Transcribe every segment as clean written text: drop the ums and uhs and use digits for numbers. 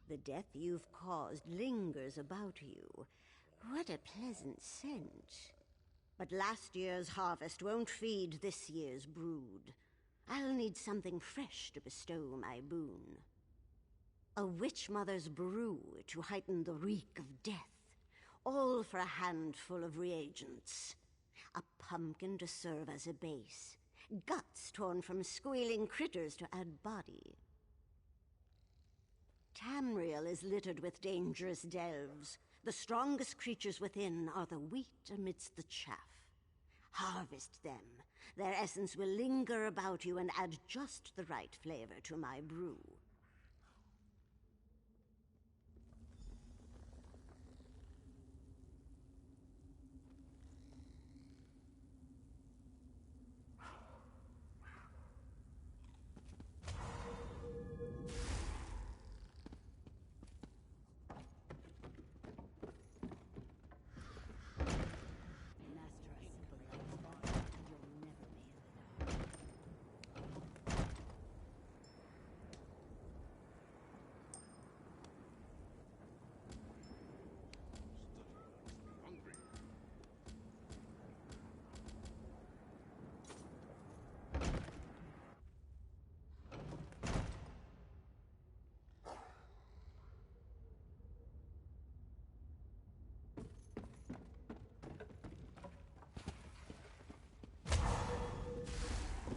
The death you've caused lingers about you. What a pleasant scent. But last year's harvest won't feed this year's brood. I'll need something fresh to bestow my boon. A witch mother's brew to heighten the reek of death. All for a handful of reagents. A pumpkin to serve as a base. Guts torn from squealing critters to add body. Tamriel is littered with dangerous delves. The strongest creatures within are the wheat amidst the chaff. Harvest them. Their essence will linger about you and add just the right flavor to my brew.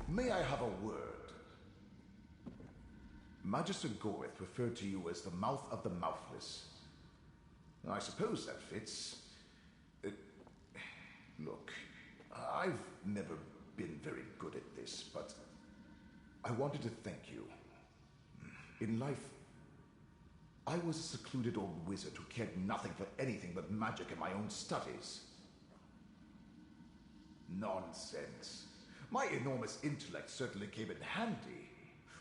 May I have a word? Magister Gorith referred to you as the mouth of the mouthless. I suppose that fits. Look, I've never been very good at this, but I wanted to thank you. In life, I was a secluded old wizard who cared nothing for anything but magic and my own studies. Nonsense. My enormous intellect certainly came in handy,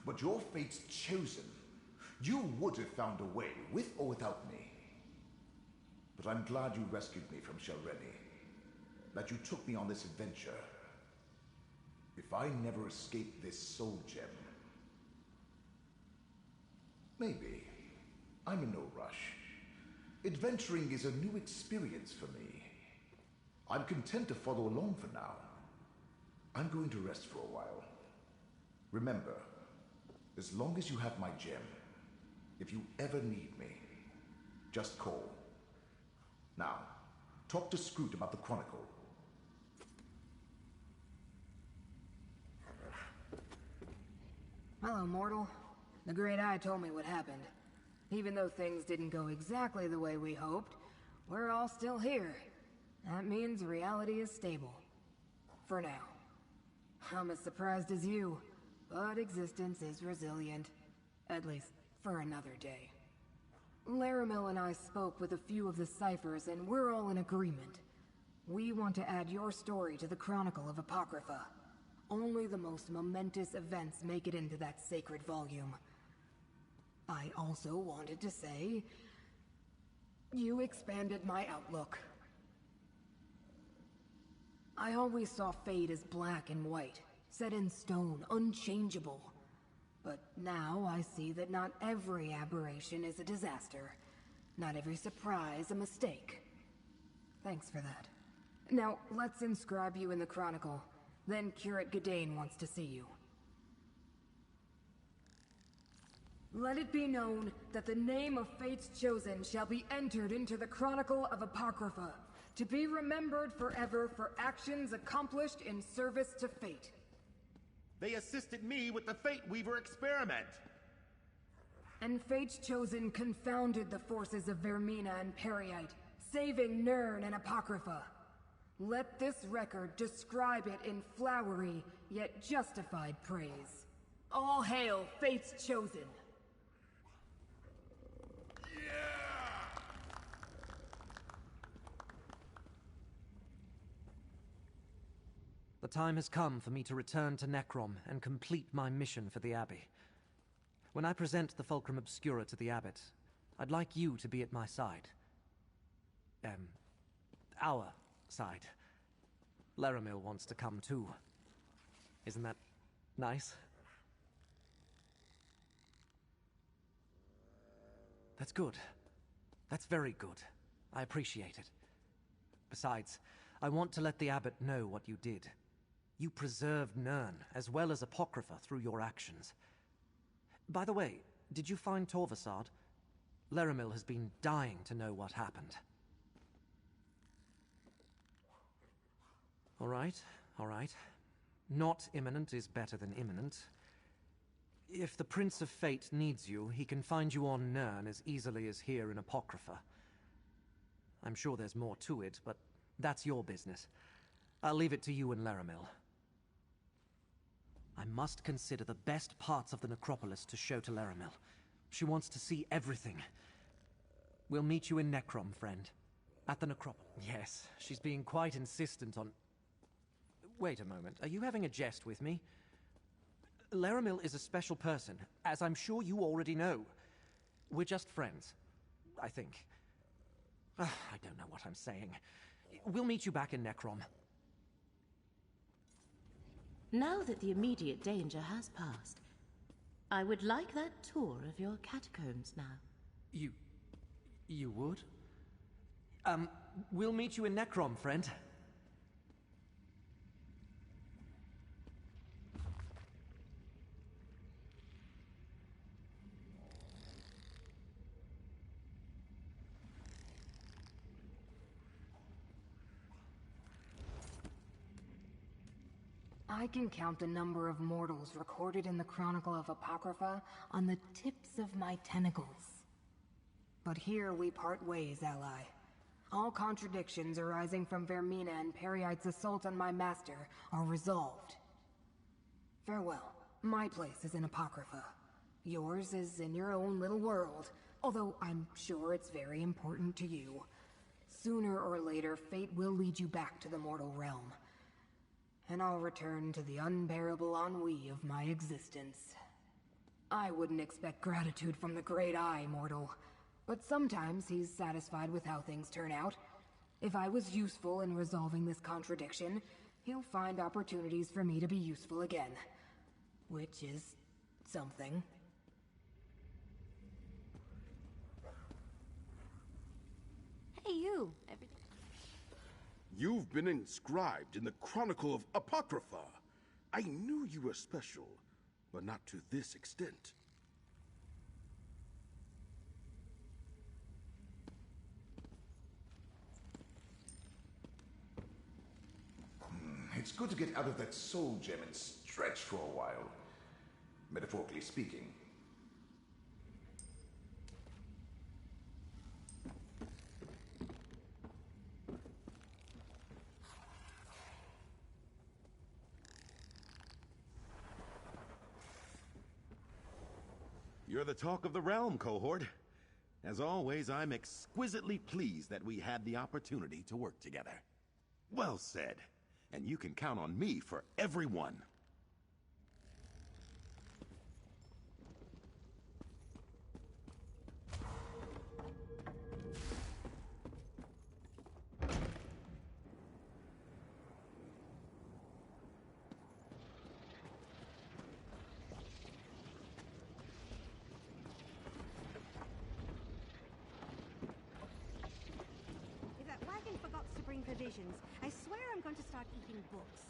but your fate's chosen. You would have found a way, with or without me. But I'm glad you rescued me from Shalreni, that you took me on this adventure. If I never escaped this soul gem... Maybe. I'm in no rush. Adventuring is a new experience for me. I'm content to follow along for now. I'm going to rest for a while. Remember, as long as you have my gem, if you ever need me, just call. Now, talk to Scroot about the Chronicle. Hello, mortal. The Great Eye told me what happened. Even though things didn't go exactly the way we hoped, we're all still here. That means reality is stable. For now. I'm as surprised as you, but existence is resilient. At least, for another day. Laramil and I spoke with a few of the ciphers, and we're all in agreement. We want to add your story to the Chronicle of Apocrypha. Only the most momentous events make it into that sacred volume. I also wanted to say... you expanded my outlook. I always saw fate as black and white, set in stone, unchangeable. But now I see that not every aberration is a disaster. Not every surprise a mistake. Thanks for that. Now, let's inscribe you in the Chronicle. Then Curate Gadain wants to see you. Let it be known that the name of Fate's Chosen shall be entered into the Chronicle of Apocrypha, to be remembered forever for actions accomplished in service to Fate. They assisted me with the Fate Weaver experiment! And Fate's Chosen confounded the forces of Vermina and Periite, saving Nirn and Apocrypha. Let this record describe it in flowery, yet justified praise. All hail Fate's Chosen! The time has come for me to return to Necrom and complete my mission for the Abbey. When I present the Fulcrum Obscura to the Abbot, I'd like you to be at my side. Our side. Laramil wants to come too. Isn't that nice? That's good. That's very good. I appreciate it. Besides, I want to let the Abbot know what you did. You preserved Nirn, as well as Apocrypha, through your actions. By the way, did you find Torvasad? Laramil has been dying to know what happened. All right, all right. Not imminent is better than imminent. If the Prince of Fate needs you, he can find you on Nirn as easily as here in Apocrypha. I'm sure there's more to it, but that's your business. I'll leave it to you and Laramil. I must consider the best parts of the necropolis to show to Laramil. She wants to see everything. We'll meet you in Necrom, friend. At the necropolis. Yes, she's being quite insistent on... Wait a moment, are you having a jest with me? Laramil is a special person, as I'm sure you already know. We're just friends, I think. I don't know what I'm saying. We'll meet you back in Necrom. Now that the immediate danger has passed, I would like that tour of your catacombs now. You would? We'll meet you in Necrom, friend. I can count the number of mortals recorded in the Chronicle of Apocrypha on the tips of my tentacles. But here we part ways, ally. All contradictions arising from Vermina and Peryite's assault on my master are resolved. Farewell. My place is in Apocrypha. Yours is in your own little world, although I'm sure it's very important to you. Sooner or later, fate will lead you back to the mortal realm. And I'll return to the unbearable ennui of my existence. I wouldn't expect gratitude from the Great Eye, mortal. But sometimes he's satisfied with how things turn out. If I was useful in resolving this contradiction, he'll find opportunities for me to be useful again. Which is... something. Hey, you. You've been inscribed in the Chronicle of Apocrypha. I knew you were special, but not to this extent. It's good to get out of that soul gem and stretch for a while. Metaphorically speaking. You're the talk of the realm, cohort. As always, I'm exquisitely pleased that we had the opportunity to work together. Well said. And you can count on me for every one. If that wagon forgot to bring provisions, I swear I'm going to start eating books.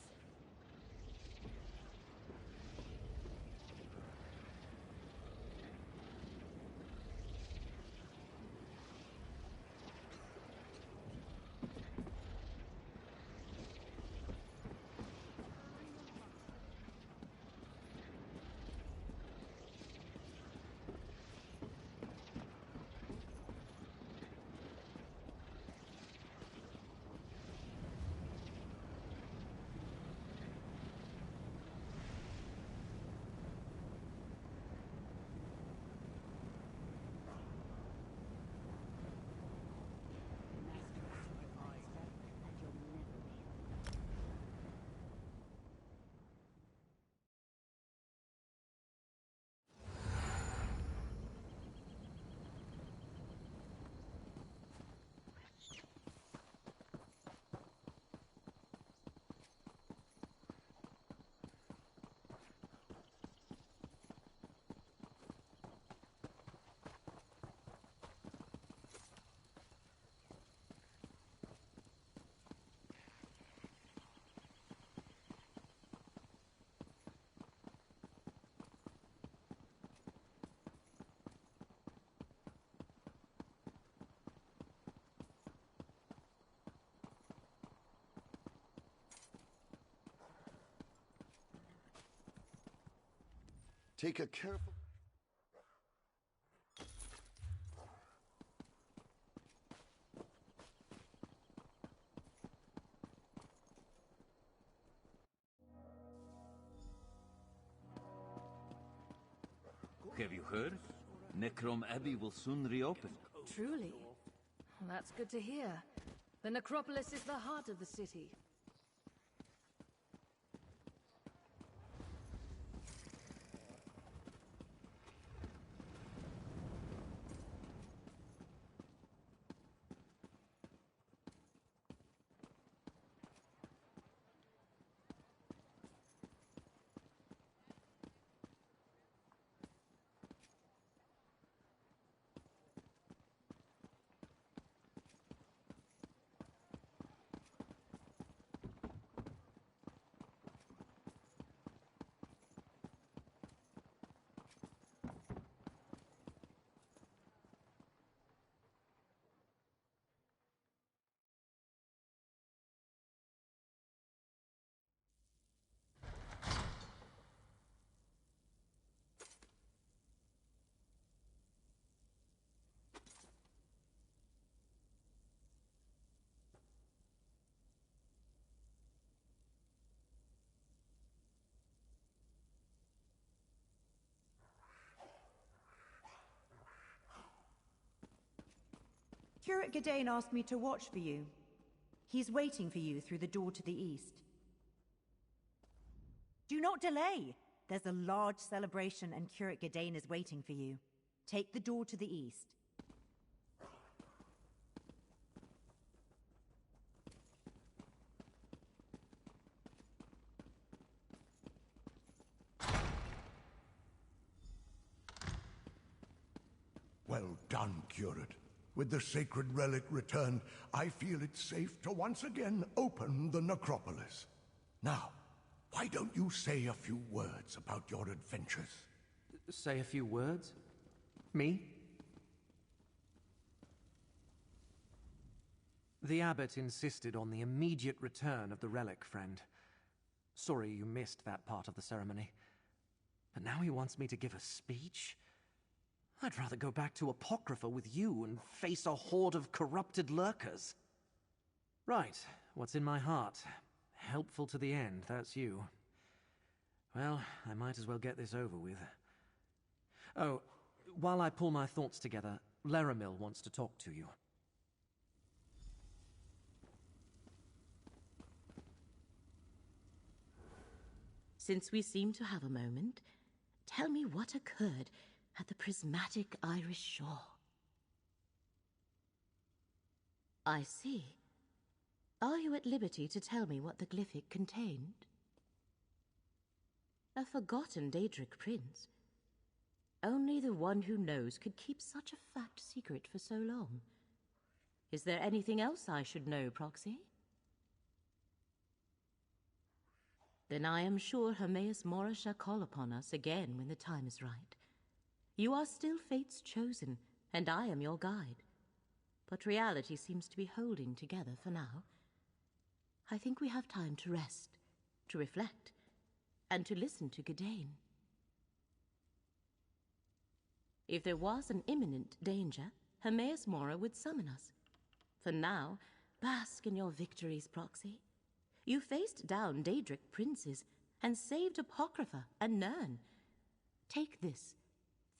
Take a careful... Have you heard? Necrom Abbey will soon reopen. Truly? Well, that's good to hear. The necropolis is the heart of the city. Curate Gadain asked me to watch for you. He's waiting for you through the door to the east. Do not delay! There's a large celebration and Curate Gadain is waiting for you. Take the door to the east. Well done, Curate. With the sacred relic returned, I feel it's safe to once again open the necropolis. Now, why don't you say a few words about your adventures? Say a few words? Me? The abbot insisted on the immediate return of the relic, friend. Sorry you missed that part of the ceremony. But now he wants me to give a speech? I'd rather go back to Apocrypha with you and face a horde of corrupted lurkers. Right, what's in my heart? Helpful to the end, that's you. Well, I might as well get this over with. Oh, while I pull my thoughts together, Laramil wants to talk to you. Since we seem to have a moment, tell me what occurred at the prismatic Irish shore. I see. Are you at liberty to tell me what the glyphic contained? A forgotten Daedric prince. Only the one who knows could keep such a fact secret for so long. Is there anything else I should know, Proxy? Then I am sure Hermaeus Mora shall call upon us again when the time is right. You are still Fate's chosen, and I am your guide. But reality seems to be holding together for now. I think we have time to rest, to reflect, and to listen to Gadain. If there was an imminent danger, Hermaeus Mora would summon us. For now, bask in your victories, Proxy. You faced down Daedric princes and saved Apocrypha and Nirn. Take this,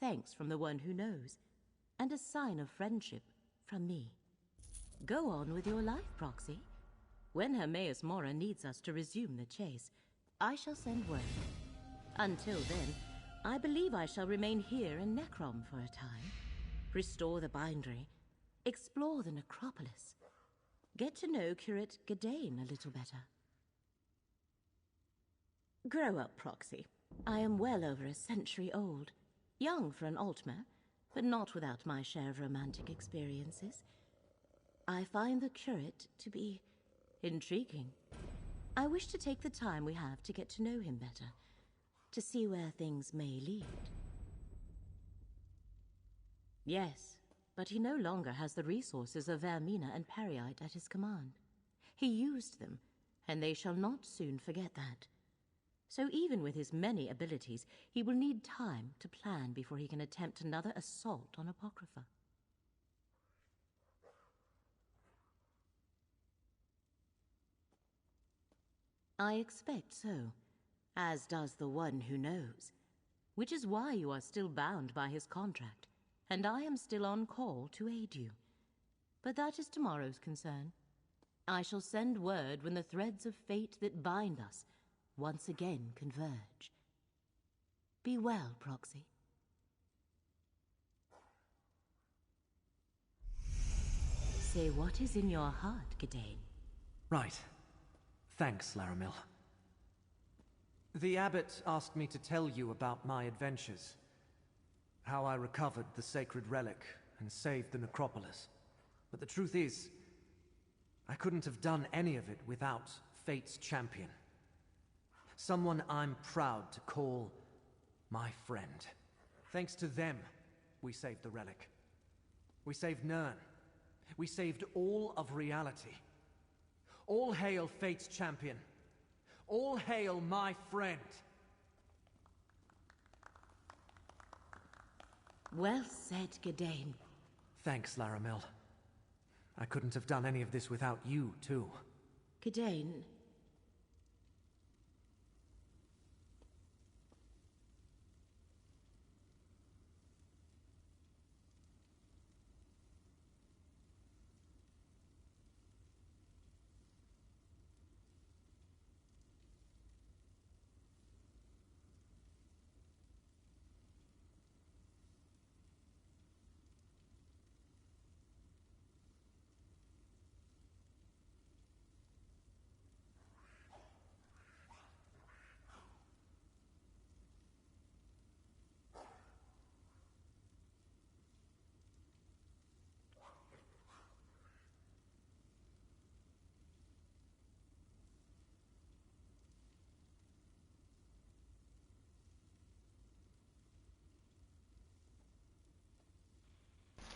thanks from the one who knows, and a sign of friendship from me. Go on with your life, Proxy. When Hermaeus Mora needs us to resume the chase, I shall send word. Until then, I believe I shall remain here in Necrom for a time. Restore the bindery, explore the necropolis, get to know Curate Gadain a little better. Grow up, Proxy. I am well over a century old. Young for an Altmer, but not without my share of romantic experiences. I find the curate to be intriguing. I wish to take the time we have to get to know him better, to see where things may lead. Yes, but he no longer has the resources of Vermina and Periite at his command. He used them, and they shall not soon forget that. So even with his many abilities, he will need time to plan before he can attempt another assault on Apocrypha. I expect so, as does the one who knows, which is why you are still bound by his contract, and I am still on call to aid you. But that is tomorrow's concern. I shall send word when the threads of fate that bind us once again converge. Be well, Proxy. Say what is in your heart, Gadain. Right. Thanks, Laramil. The abbot asked me to tell you about my adventures. How I recovered the sacred relic and saved the necropolis. But the truth is, I couldn't have done any of it without Fate's champion. Someone I'm proud to call my friend. Thanks to them, we saved the relic. We saved Nirn. We saved all of reality. All hail Fate's champion. All hail my friend. Well said, Gadain. Thanks, Laramil. I couldn't have done any of this without you, too. Gadain.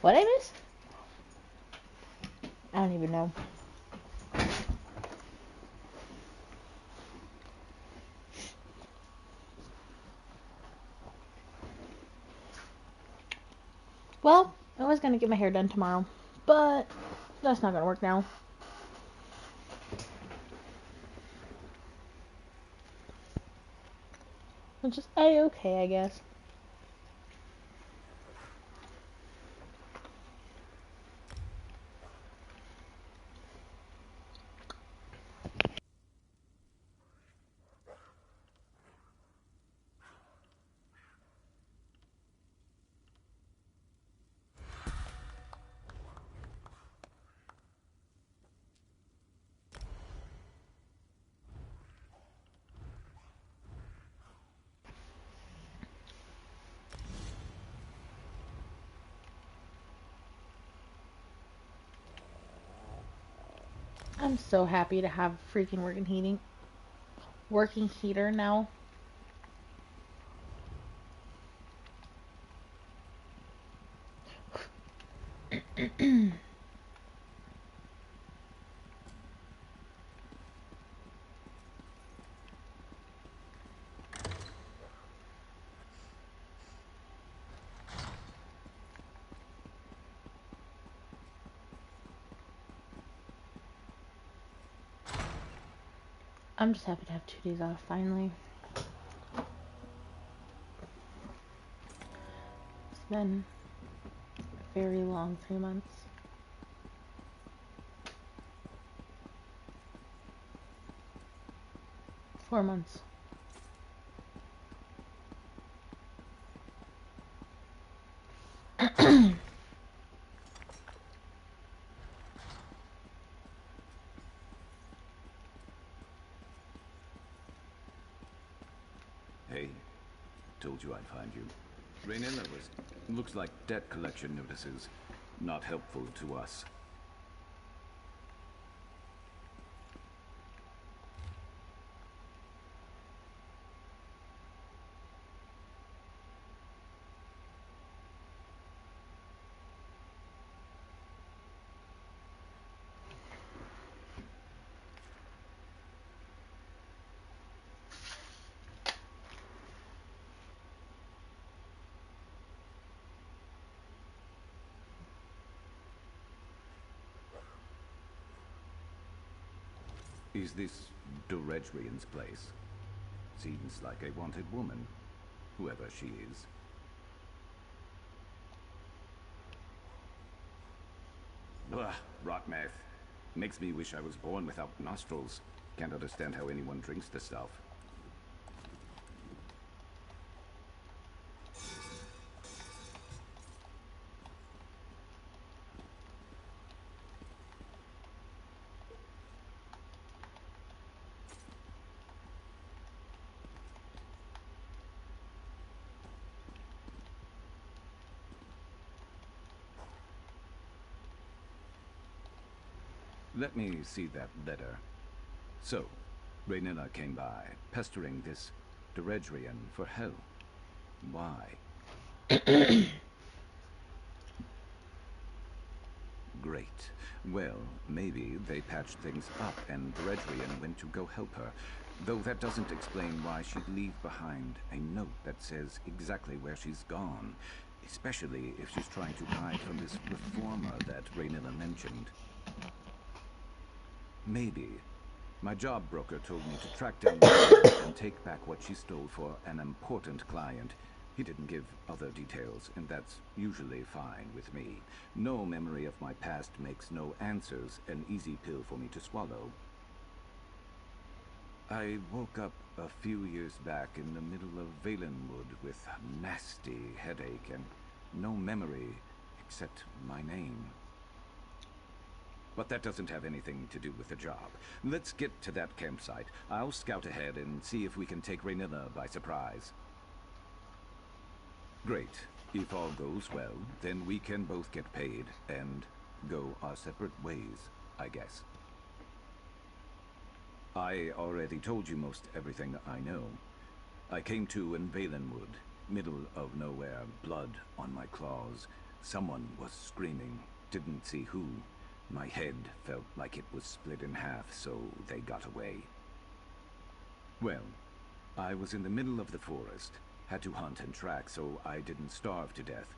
What I missed? I don't even know. Well, I was gonna get my hair done tomorrow, but that's not gonna work now. Which is A-okay, I guess. I'm so happy to have freaking working heater now. I'm just happy to have 2 days off finally. It's been a very long 3 months. Four months. Hey, told you I'd find you. Raynilla looks like debt collection notices. Not helpful to us. Is this Doredrian's place? Seems like a wanted woman, whoever she is. Ugh, rot mouth. Makes me wish I was born without nostrils. Can't understand how anyone drinks the stuff. Let me see that letter. So, Rhaenyra came by, pestering this Doredrian for help. Why? Great. Well, maybe they patched things up and Doredrian went to go help her. Though that doesn't explain why she'd leave behind a note that says exactly where she's gone. Especially if she's trying to hide from this reformer that Rhaenyra mentioned. Maybe. My job broker told me to track down Rhaenyra and take back what she stole for an important client. He didn't give other details, and that's usually fine with me. No memory of my past makes no answers an easy pill for me to swallow. I woke up a few years back in the middle of Valenwood with a nasty headache and no memory except my name. But that doesn't have anything to do with the job. Let's get to that campsite. I'll scout ahead and see if we can take Rhaenyra by surprise. Great. If all goes well, then we can both get paid and go our separate ways, I guess. I already told you most everything I know. I came to in Valenwood, middle of nowhere, blood on my claws. Someone was screaming, didn't see who. My head felt like it was split in half, so they got away. Well, I was in the middle of the forest, had to hunt and track so I didn't starve to death.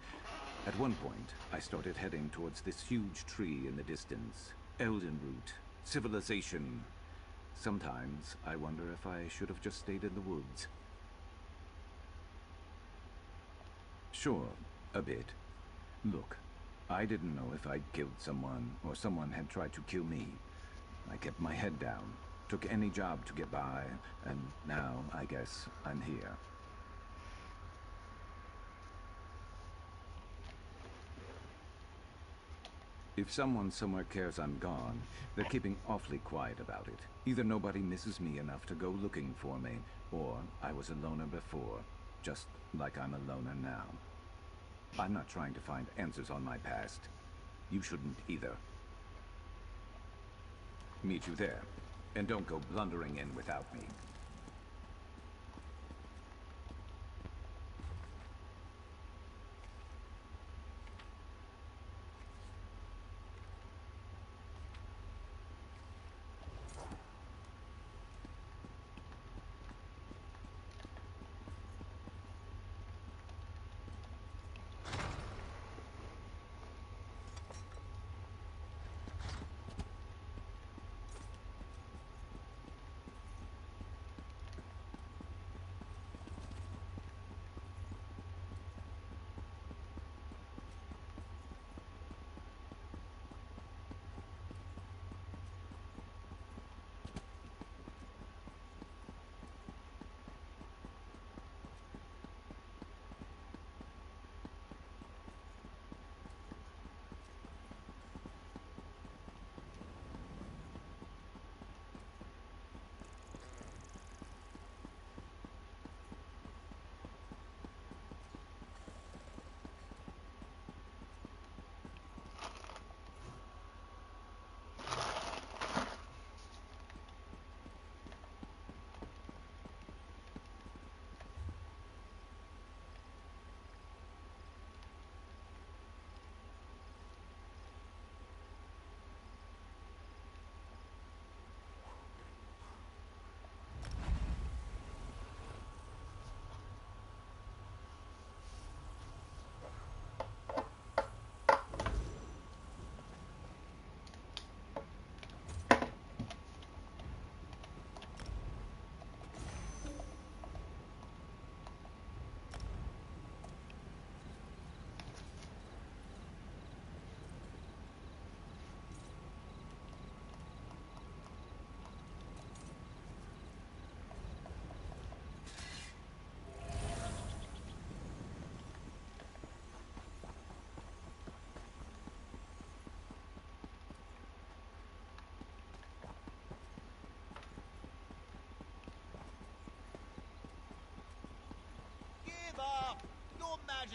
At one point, I started heading towards this huge tree in the distance. Eldenroot, civilization. Sometimes I wonder if I should have just stayed in the woods. Sure, a bit. Look. I didn't know if I'd killed someone, or someone had tried to kill me. I kept my head down, took any job to get by, and now, I guess, I'm here. If someone somewhere cares I'm gone, they're keeping awfully quiet about it. Either nobody misses me enough to go looking for me, or I was a loner before, just like I'm a loner now. I'm not trying to find answers on my past. You shouldn't either. Meet you there. And don't go blundering in without me.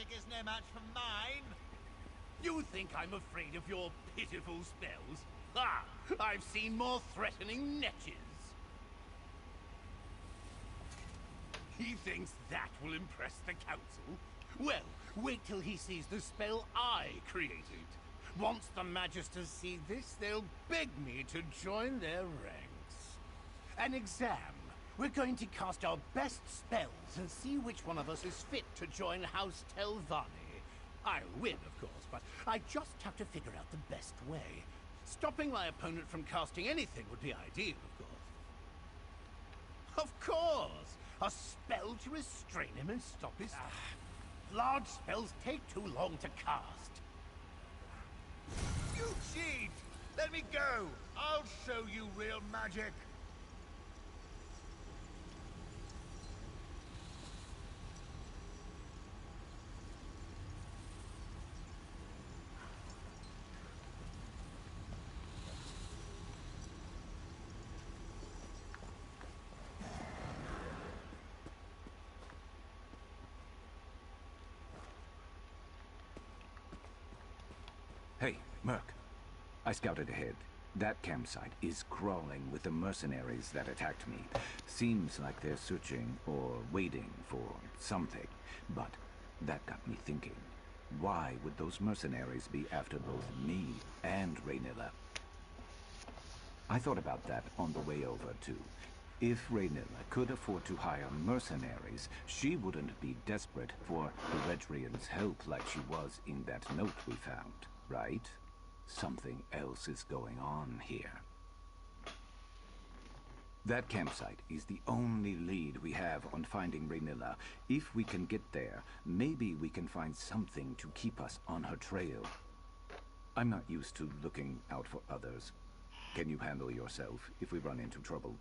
magic isn't a match for mine. You think I'm afraid of your pitiful spells? Ah, I've seen more threatening netches. He thinks that will impress the council? Well, wait till he sees the spell I created. Once the Magisters see this, they'll beg me to join their ranks. An exam. We're going to cast our best spells and see which one of us is fit to join House Telvanni. I'll win, of course, but I just have to figure out the best way. Stopping my opponent from casting anything would be ideal, of course. Of course! A spell to restrain him and stop his... Large spells take too long to cast. You cheat! Let me go! I'll show you real magic! Hey, Merc. I scouted ahead. That campsite is crawling with the mercenaries that attacked me. Seems like they're searching or waiting for something. But that got me thinking. Why would those mercenaries be after both me and Raynilla? I thought about that on the way over, too. If Raynilla could afford to hire mercenaries, she wouldn't be desperate for the Redrian's help like she was in that note we found. Right? Something else is going on here. That campsite is the only lead we have on finding Raynilla. If we can get there, maybe we can find something to keep us on her trail. I'm not used to looking out for others. Can you handle yourself if we run into trouble?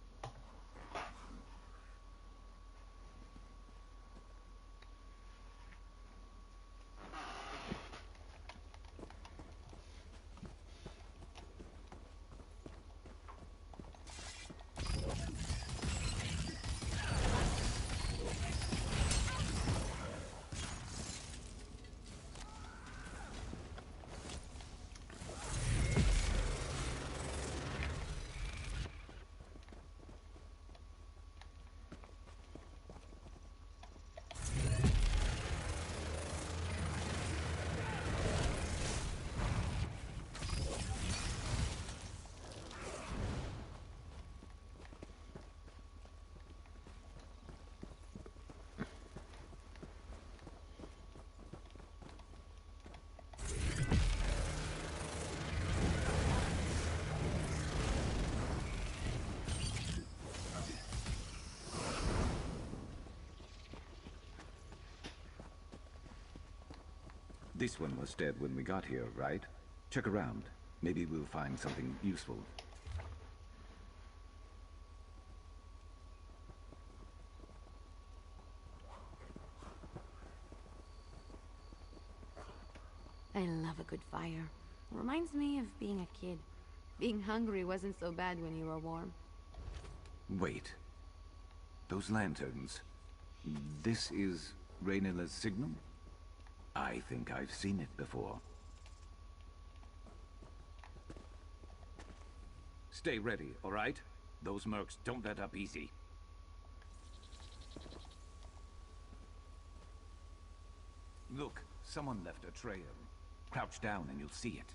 This one was dead when we got here, right? Check around. Maybe we'll find something useful. I love a good fire. Reminds me of being a kid. Being hungry wasn't so bad when you were warm. Wait. Those lanterns. This is Raynilla's signal? I think I've seen it before. Stay ready, all right? Those mercs don't let up easy. Look, someone left a trail. Crouch down and you'll see it.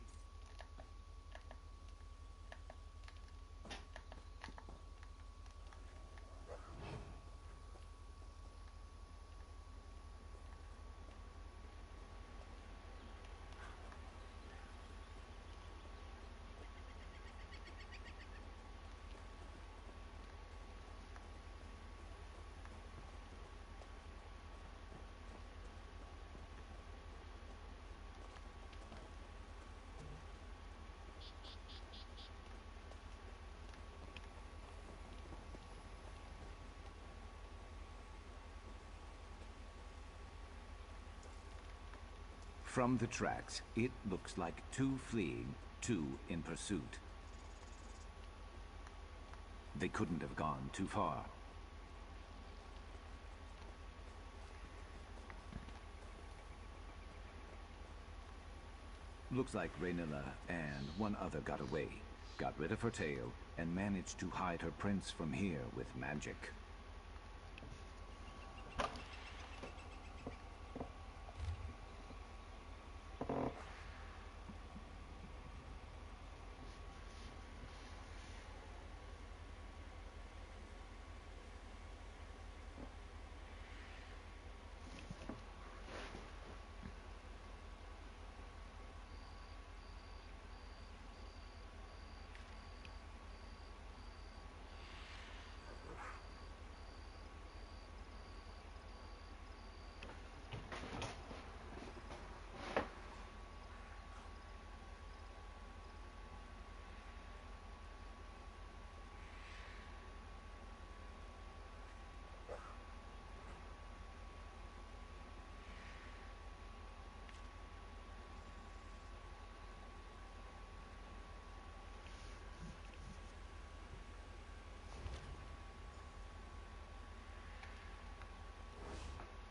From the tracks, it looks like 2 fleeing, 2 in pursuit. They couldn't have gone too far. Looks like Raynilla and one other got away, got rid of her tail, and managed to hide her prince from here with magic.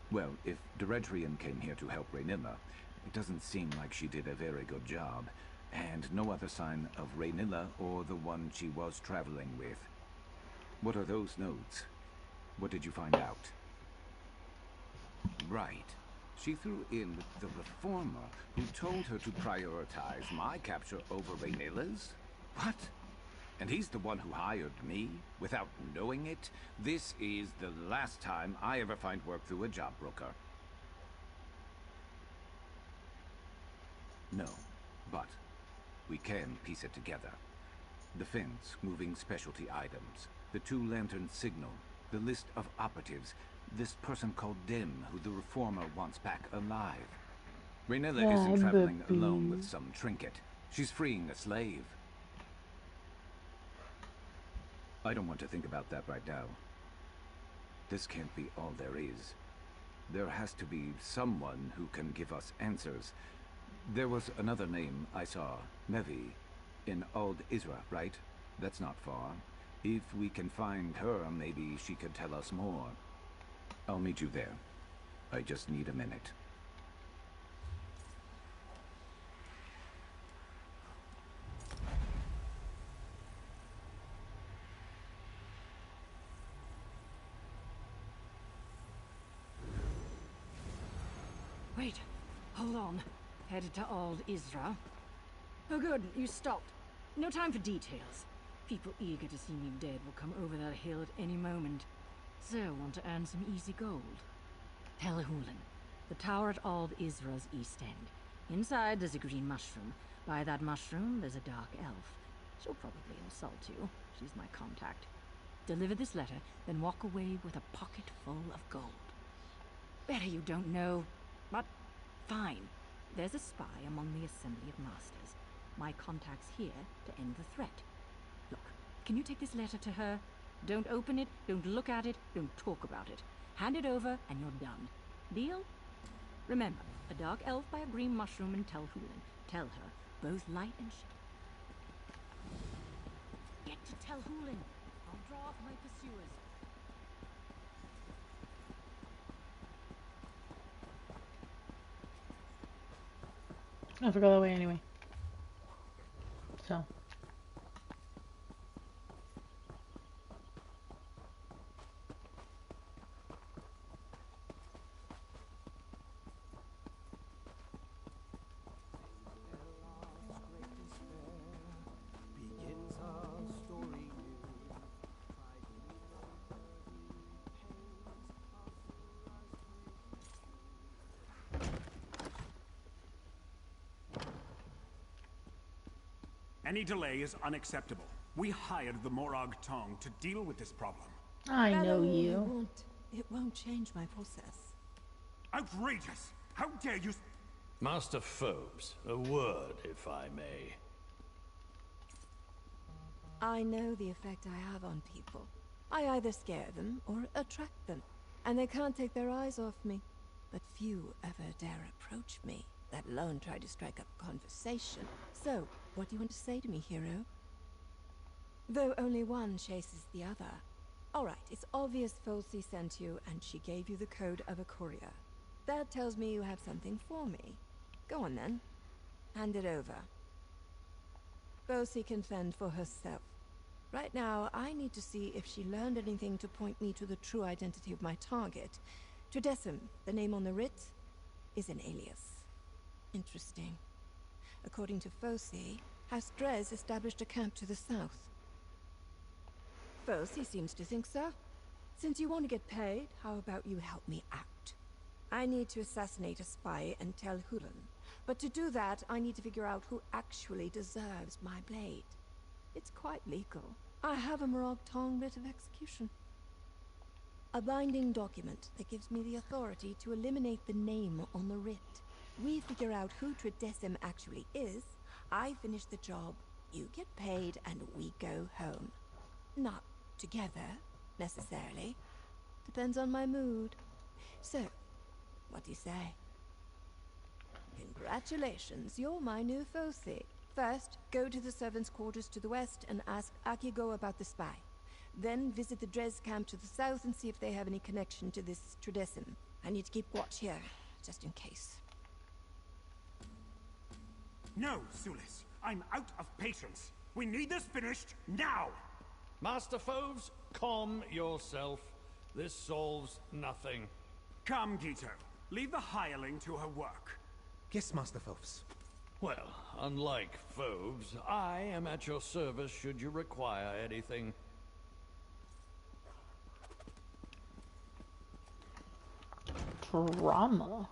Well, if Deredrian came here to help Raynilla, it doesn't seem like she did a very good job. And no other sign of Raynilla or the one she was traveling with. What are those notes? What did you find out? Right. She threw in with the Reformer, who told her to prioritize my capture over Raynilla's? What? And he's the one who hired me, without knowing it? This is the last time I ever find work through a job broker. No, but we can piece it together. The fence moving specialty items, the two-lantern signal, the list of operatives, this person called Dim, who the Reformer wants back alive. Raynilla isn't traveling alone with some trinket. She's freeing a slave. I don't want to think about that right now. This can't be all there is. There has to be someone who can give us answers. There was another name I saw, Mevi, in Ald Isra, right? That's not far. If we can find her, maybe she could tell us more. I'll meet you there. I just need a minute. Wait, hold on. Headed to Ald Isra. Oh good, you stopped. No time for details. People eager to see me dead will come over that hill at any moment. So, want to earn some easy gold. Telhulen, the tower at Ald Isra's east end. Inside there's a green mushroom. By that mushroom there's a dark elf. She'll probably insult you. She's my contact. Deliver this letter, then walk away with a pocket full of gold. Better you don't know. But, fine. There's a spy among the Assembly of Masters. My contact's here to end the threat. Look, can you take this letter to her? Don't open it, don't look at it, don't talk about it. Hand it over, and you're done. Deal? Remember, a dark elf by a green mushroom in Telhulen. Tell her, both light and shadow. Get to Telhulen. I'll draw off my pursuers. I have to go that way anyway. So. Any delay is unacceptable. We hired the Morag Tong to deal with this problem. I know you. It won't change my process. Outrageous! How dare you... Master Phobes, a word, if I may. I know the effect I have on people. I either scare them or attract them, and they can't take their eyes off me. But few ever dare approach me, let alone try to strike up a conversation. So, what do you want to say to me, hero? Though only one chases the other. Alright, it's obvious Folsey sent you, and she gave you the code of a courier. That tells me you have something for me. Go on then. hand it over. Foci can fend for herself. Right now, I need to see if she learned anything to point me to the true identity of my target. Tridecim, the name on the writ, is an alias. Interesting. According to Foci, House Dres established a camp to the south. Foci seems to think so. Since you want to get paid, how about you help me out? I need to assassinate a spy and tell Hulan. But to do that, I need to figure out who actually deserves my blade. It's quite legal. I have a Morag Tong writ of execution. A binding document that gives me the authority to eliminate the name on the writ. We figure out who Tridecim actually is, I finish the job, you get paid, and we go home. Not together, necessarily. Depends on my mood. So, what do you say? Congratulations, you're my new Foci. First, go to the servants' quarters to the west and ask Akigo about the spy. Then visit the Dres camp to the south and see if they have any connection to this Tridecim. I need to keep watch here, just in case. No, Sulis. I'm out of patience. We need this finished now! Master Foves, calm yourself. This solves nothing. Come, Gito. Leave the hireling to her work. Yes, Master Foves. Well, unlike Foves, I am at your service should you require anything. Drama.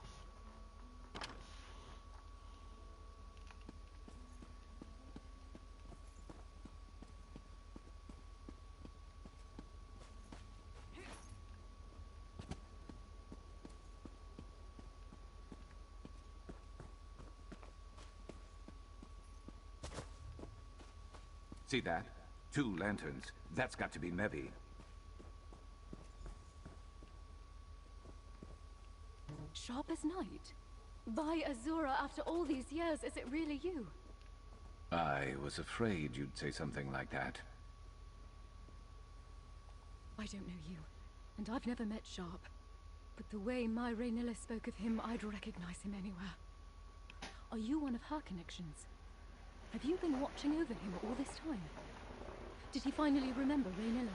See that? 2 lanterns. That's got to be Mevi. Sharp as night? By Azura, after all these years, is it really you? I was afraid you'd say something like that. I don't know you, and I've never met Sharp. But the way my Raynilla spoke of him, I'd recognize him anywhere. Are you one of her connections? Have you been watching over him all this time? Did he finally remember Raynilla?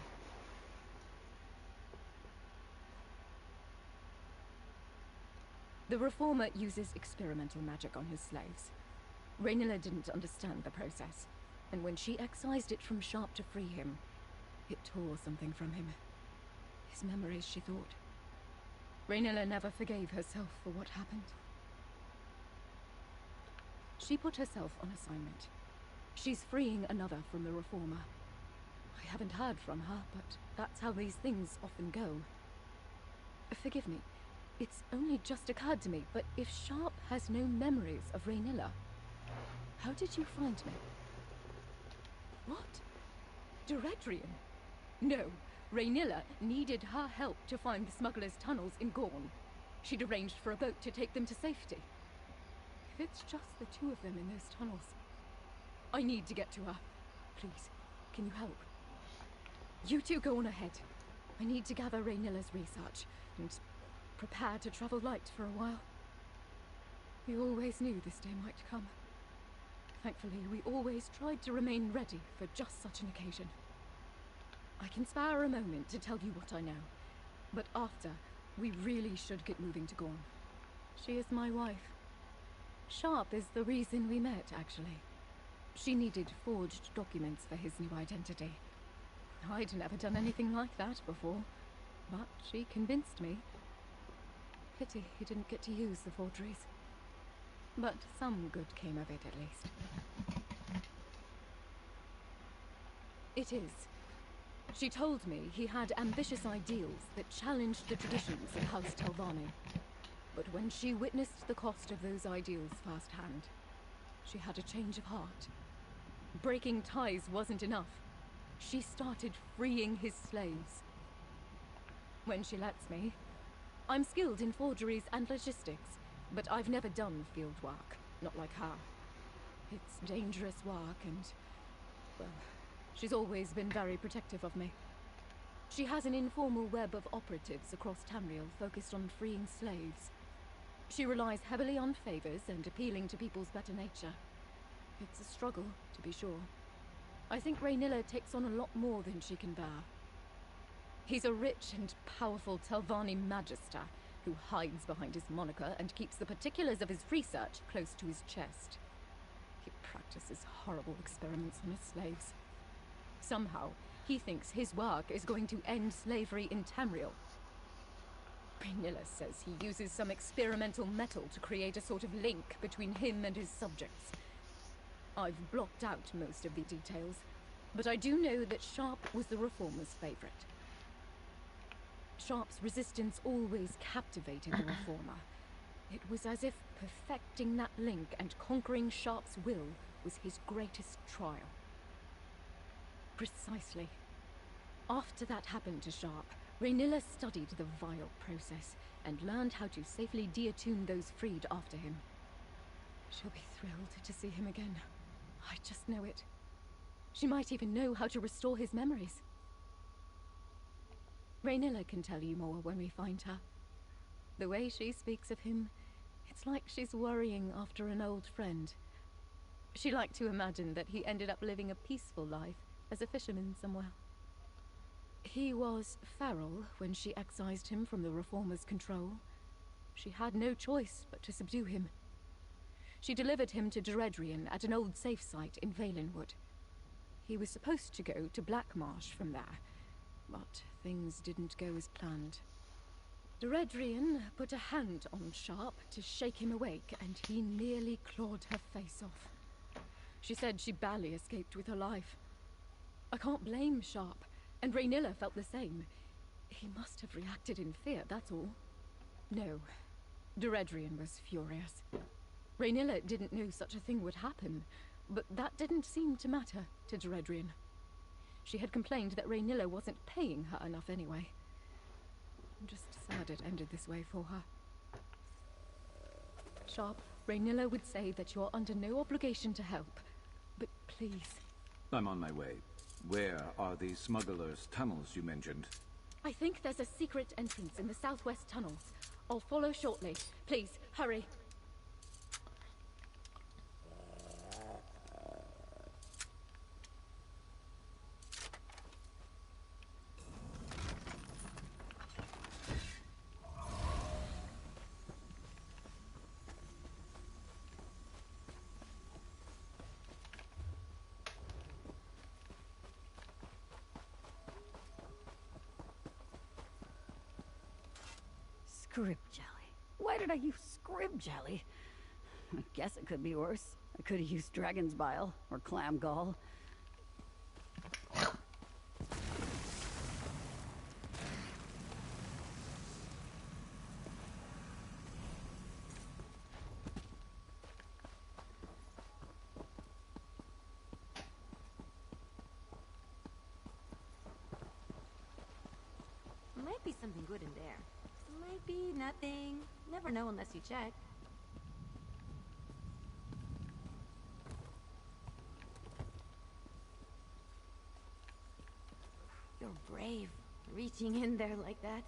The Reformer uses experimental magic on his slaves. Raynilla didn't understand the process, and when she excised it from Sharp to free him, it tore something from him. His memories, she thought. Raynilla never forgave herself for what happened. She put herself on assignment. She's freeing another from the Reformer. I haven't heard from her, but that's how these things often go. Forgive me, it's only just occurred to me, but if Sharp has no memories of Raynilla, how did you find me? What? Directrian? No, Raynilla needed her help to find the smugglers' tunnels in Gorn. She'd arranged for a boat to take them to safety. If it's just the 2 of them in those tunnels, I need to get to her. Please, can you help? You 2 go on ahead. I need to gather Raynilla's research and prepare to travel light for a while. We always knew this day might come. Thankfully, we always tried to remain ready for just such an occasion. I can spare a moment to tell you what I know, but after, we really should get moving to Gorn. She is my wife. Sharp is the reason we met, actually. She needed forged documents for his new identity. I'd never done anything like that before, but she convinced me. Pity he didn't get to use the forgeries. But some good came of it, at least. It is. She told me he had ambitious ideals that challenged the traditions of House Telvanni. But when she witnessed the cost of those ideals firsthand, she had a change of heart. Breaking ties wasn't enough. She started freeing his slaves. When she lets me, I'm skilled in forgeries and logistics, but I've never done field work, not like her. It's dangerous work and, well, she's always been very protective of me. She has an informal web of operatives across Tamriel focused on freeing slaves. She relies heavily on favors and appealing to people's better nature. It's a struggle, to be sure. I think Raynilla takes on a lot more than she can bear. He's a rich and powerful Telvanni Magister who hides behind his moniker and keeps the particulars of his research close to his chest. He practices horrible experiments on his slaves. Somehow, he thinks his work is going to end slavery in Tamriel. Raynilla says he uses some experimental metal to create a sort of link between him and his subjects. I've blocked out most of the details, but I do know that Sharp was the Reformer's favorite. Sharp's resistance always captivated the Reformer. It was as if perfecting that link and conquering Sharp's will was his greatest trial. Precisely. After that happened to Sharp, Raynilla studied the vile process and learned how to safely deattune those freed after him. She'll be thrilled to see him again. I just know it. She might even know how to restore his memories. Raynilla can tell you more when we find her. The way she speaks of him, it's like she's worrying after an old friend. She liked to imagine that he ended up living a peaceful life as a fisherman somewhere. He was feral when she excised him from the Reformer's control. She had no choice but to subdue him. She delivered him to Deredrian at an old safe site in Valenwood. He was supposed to go to Blackmarsh from there, but things didn't go as planned. Deredrian put a hand on Sharp to shake him awake, and he nearly clawed her face off. She said she barely escaped with her life. I can't blame Sharp, and Raynilla felt the same. He must have reacted in fear, that's all. No, Deredrian was furious. Raynilla didn't know such a thing would happen, but that didn't seem to matter to Deredrian. She had complained that Raynilla wasn't paying her enough anyway. I'm just sad it ended this way for her. Sharp, Raynilla would say that you're under no obligation to help, but please. I'm on my way. Where are the smugglers' tunnels you mentioned? I think there's a secret entrance in the southwest tunnels. I'll follow shortly. Please, hurry. Scrib jelly. Why did I use scrib jelly? I guess it could be worse. I could have used dragon's bile or clam gall. Might be something good in there. Might be nothing. Never know unless you check. You're brave, reaching in there like that.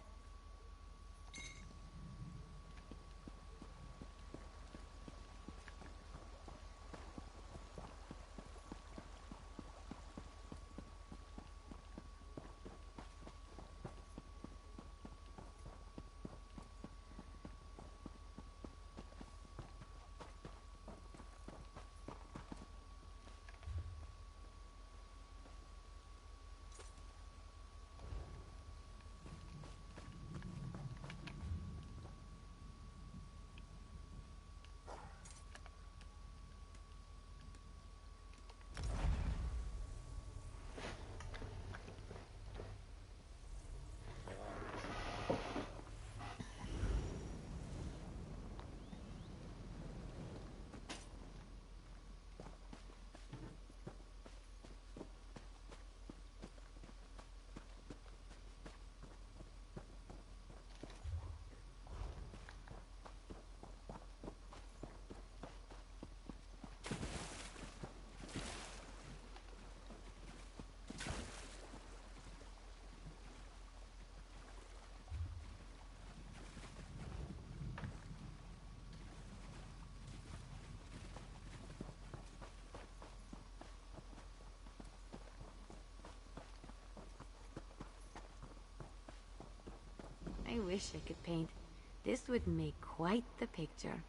wish I could paint. This would make quite the picture.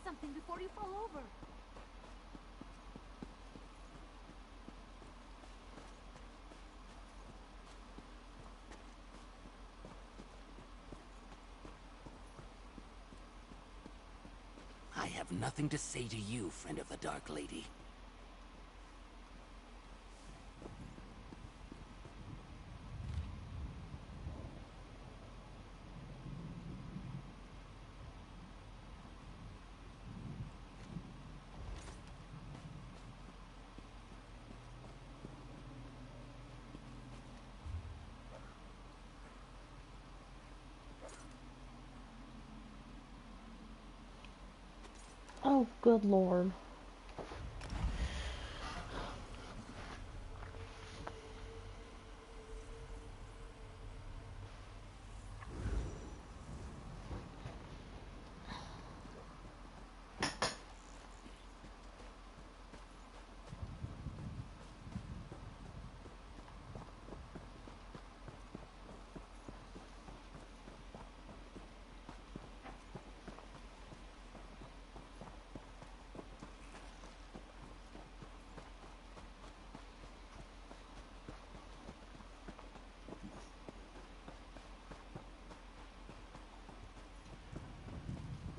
Something before you fall over. I have nothing to say to you, friend of the Dark Lady. Oh, good lord.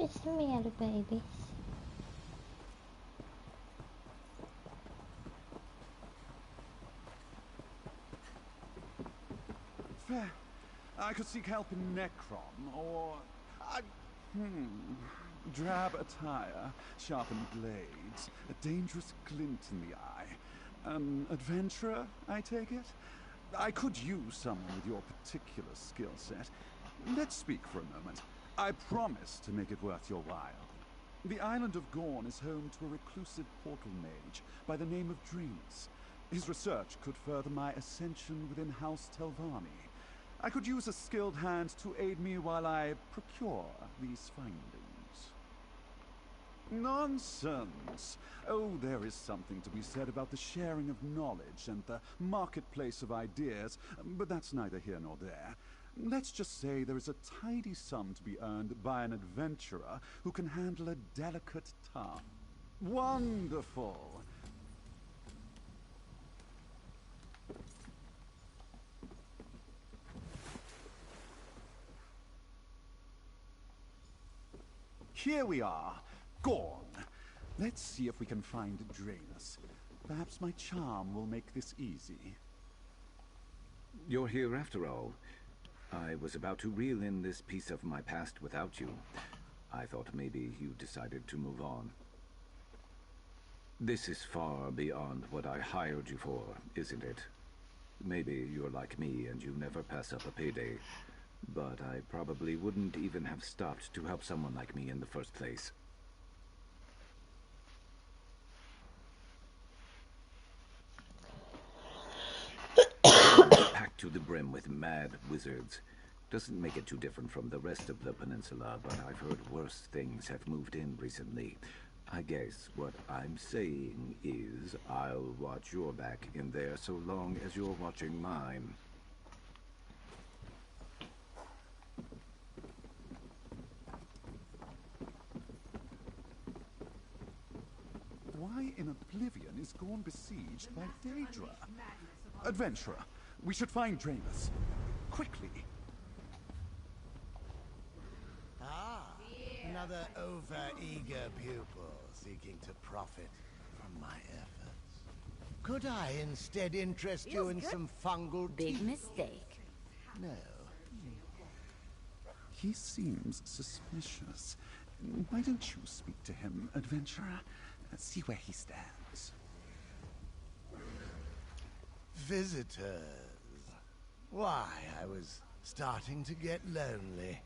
It's me, little babies. Fair. I could seek help in Necrom, or... drab attire, sharpened blades, a dangerous glint in the eye. An adventurer, I take it? I could use someone with your particular skill set. Let's speak for a moment. I promise to make it worth your while. The island of Gorn is home to a reclusive portal mage by the name of Drainus. His research could further my ascension within House Telvanni. I could use a skilled hand to aid me while I procure these findings. Nonsense! Oh, there is something to be said about the sharing of knowledge and the marketplace of ideas, but that's neither here nor there. Let's just say there is a tidy sum to be earned by an adventurer who can handle a delicate tongue. Wonderful! Here we are, Gorn. Let's see if we can find Drainus. Perhaps my charm will make this easy. You're here after all. I was about to reel in this piece of my past without you. I thought maybe you decided to move on. This is far beyond what I hired you for, isn't it? Maybe you're like me and you never pass up a payday. But I probably wouldn't even have stopped to help someone like me in the first place. Packed to the brim with mad wizards. Doesn't make it too different from the rest of the peninsula, but I've heard worse things have moved in recently. I guess what I'm saying is I'll watch your back in there so long as you're watching mine. Why in oblivion is Gorn besieged by Daedra? Adventurer, we should find Drainus. Quickly. Another over-eager pupil seeking to profit from my efforts. Could I instead interest you in some fungal tea? Big mistake. No. He seems suspicious. Why don't you speak to him, adventurer? See where he stands. Visitors. Why, I was starting to get lonely.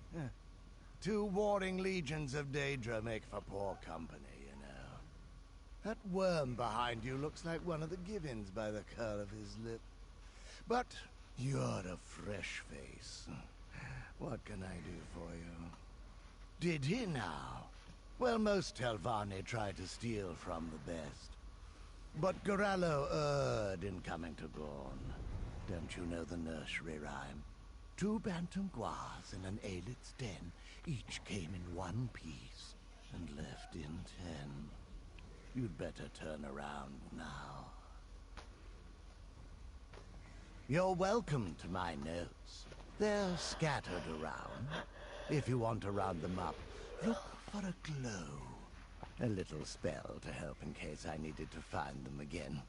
Two warring legions of Daedra make for poor company, you know. That worm behind you looks like one of the Givens by the curl of his lip. But you're a fresh face. What can I do for you? Did he now? Well, most Telvanni try to steal from the best. But Gorallo erred in coming to Gorn. Don't you know the nursery rhyme? 2 bantam guas in an aelit's den, each came in 1 piece, and left in 10. You'd better turn around now. You're welcome to my notes. They're scattered around. If you want to round them up, look for a glow. A little spell to help in case I needed to find them again.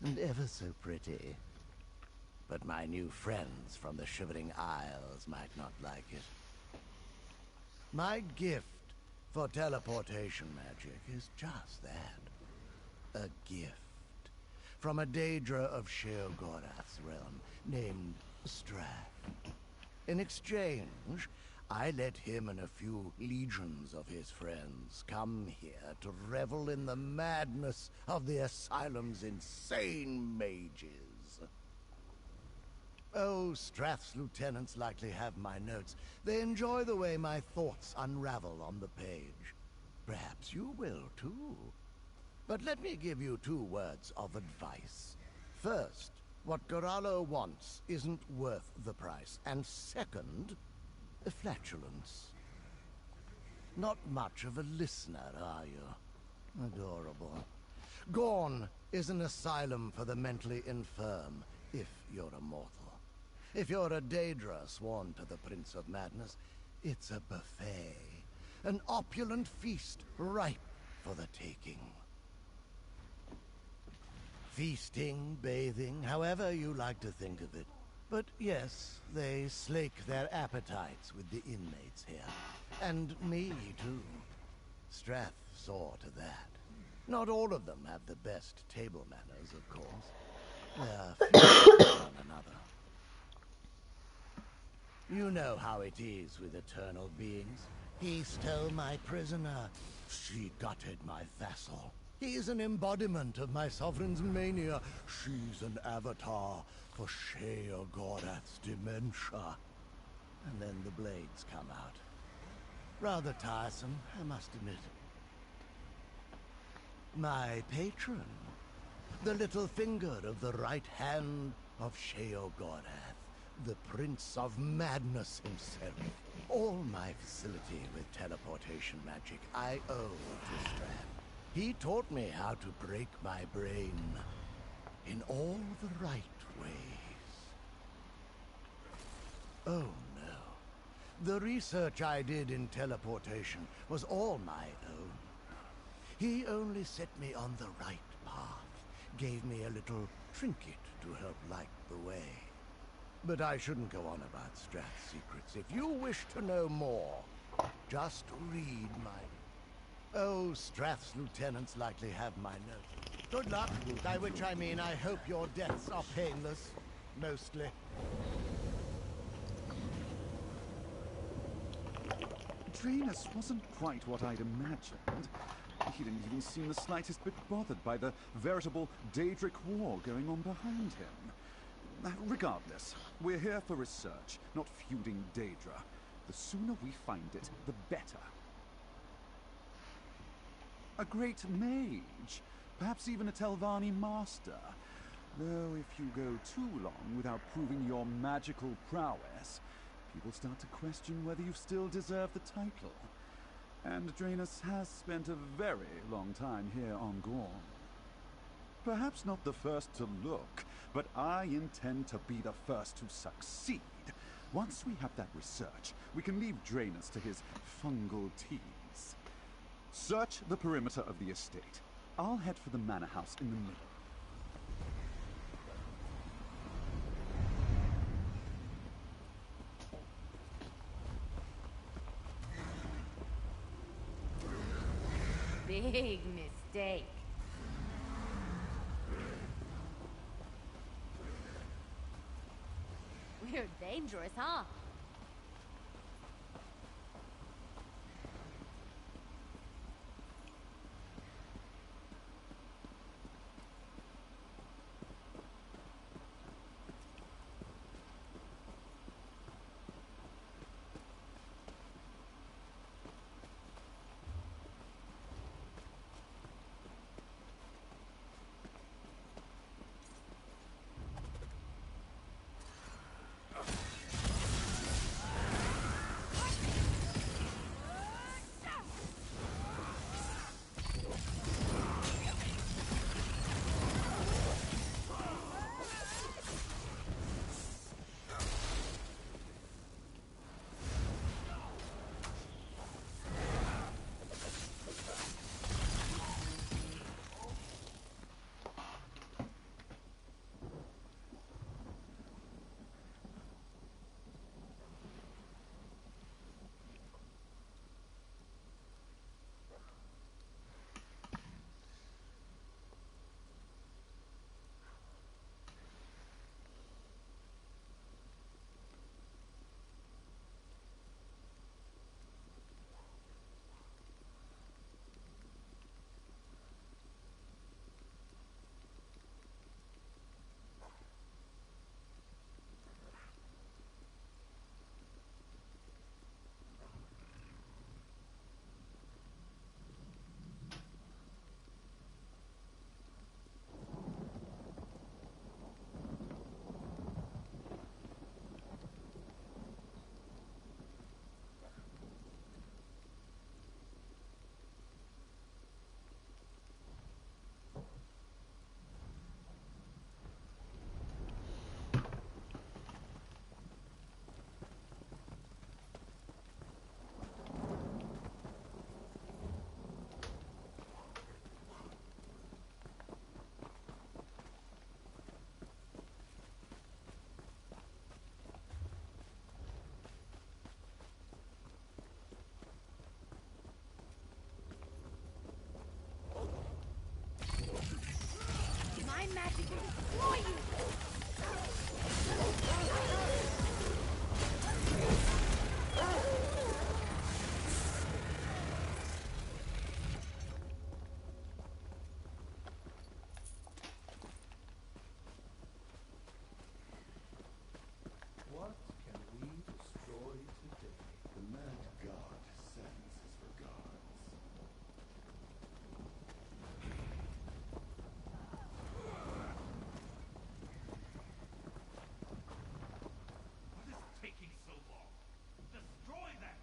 And ever so pretty. But my new friends from the Shivering Isles might not like it. My gift for teleportation magic is just that. A gift. From a Daedra of Sheogorath's realm, named Strath. In exchange, I let him and a few legions of his friends come here to revel in the madness of the asylum's insane mages. Oh, Strath's lieutenants likely have my notes. They enjoy the way my thoughts unravel on the page. Perhaps you will, too. But let me give you 2 words of advice. First, what Gorallo wants isn't worth the price. And second, flatulence. Not much of a listener, are you? Adorable. Gorn is an asylum for the mentally infirm, if you're a mortal. If you're a Daedra sworn to the Prince of Madness, it's a buffet. An opulent feast ripe for the taking. Feasting, bathing, however you like to think of it. But yes, they slake their appetites with the inmates here. And me, too. Strath saw to that. Not all of them have the best table manners, of course. They're few one another. You know how it is with eternal beings. He stole my prisoner. She gutted my vassal. He is an embodiment of my sovereign's mania. She's an avatar for Sheogorath's dementia. And then the blades come out. Rather tiresome, I must admit. My patron. The little finger of the right hand of Sheogorath. The Prince of Madness himself. All my facility with teleportation magic I owe to Strath. He taught me how to break my brain in all the right ways. Oh no. The research I did in teleportation was all my own. He only set me on the right path, gave me a little trinket to help light the way. But I shouldn't go on about Strath's secrets. If you wish to know more, just read my... Oh, Strath's lieutenants likely have my note. Good luck, by which I mean I hope your deaths are painless. Mostly. Draenus wasn't quite what I'd imagined. He didn't even seem the slightest bit bothered by the veritable Daedric war going on behind him. Regardless, we're here for research, not feuding Daedra. The sooner we find it, the better. A great mage, perhaps even a Telvanni master. Though if you go too long without proving your magical prowess, people start to question whether you still deserve the title. And Draenus has spent a very long time here on Gorn. Perhaps not the first to look, but I intend to be the first to succeed. Once we have that research, we can leave Draenus to his fungal teas. Search the perimeter of the estate. I'll head for the manor house in the middle. big mistake. We're dangerous, huh? My magic will destroy you! What can we destroy today? The Mad God sends his regards. What is taking so long? Destroy them!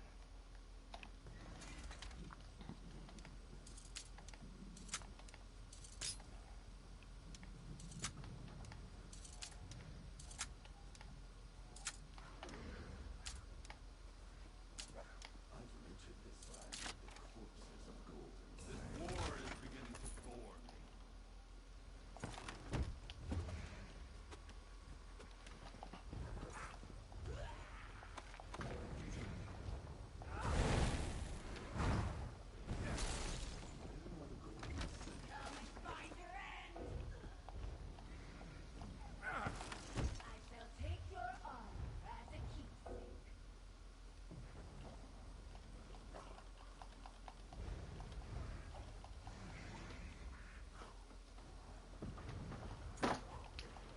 I've wretched this land with the corpses of golden. This war is beginning to bore me. I shall take your armor as a keepsake.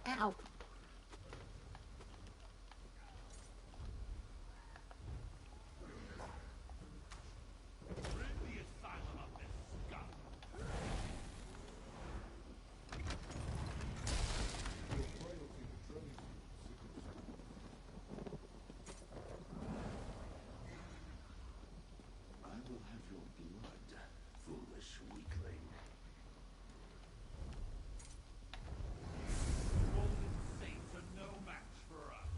Ow. Rid the asylum of this scum. I will have your blood, foolish weakling. Golden saints are no match for us.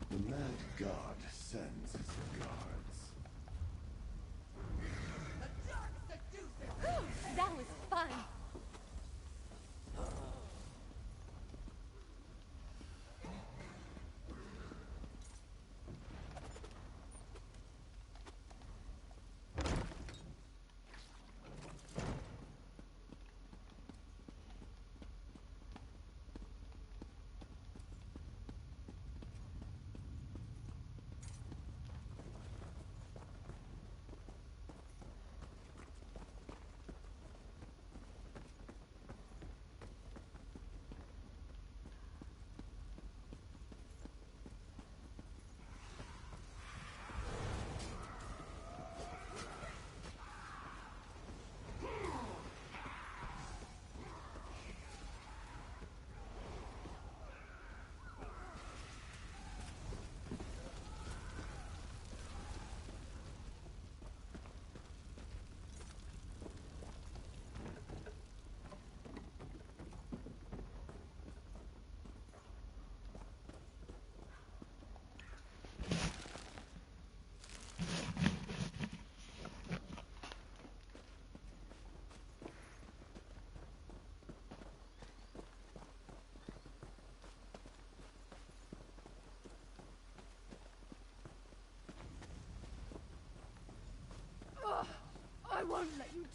The Mad God sends his regards. The dark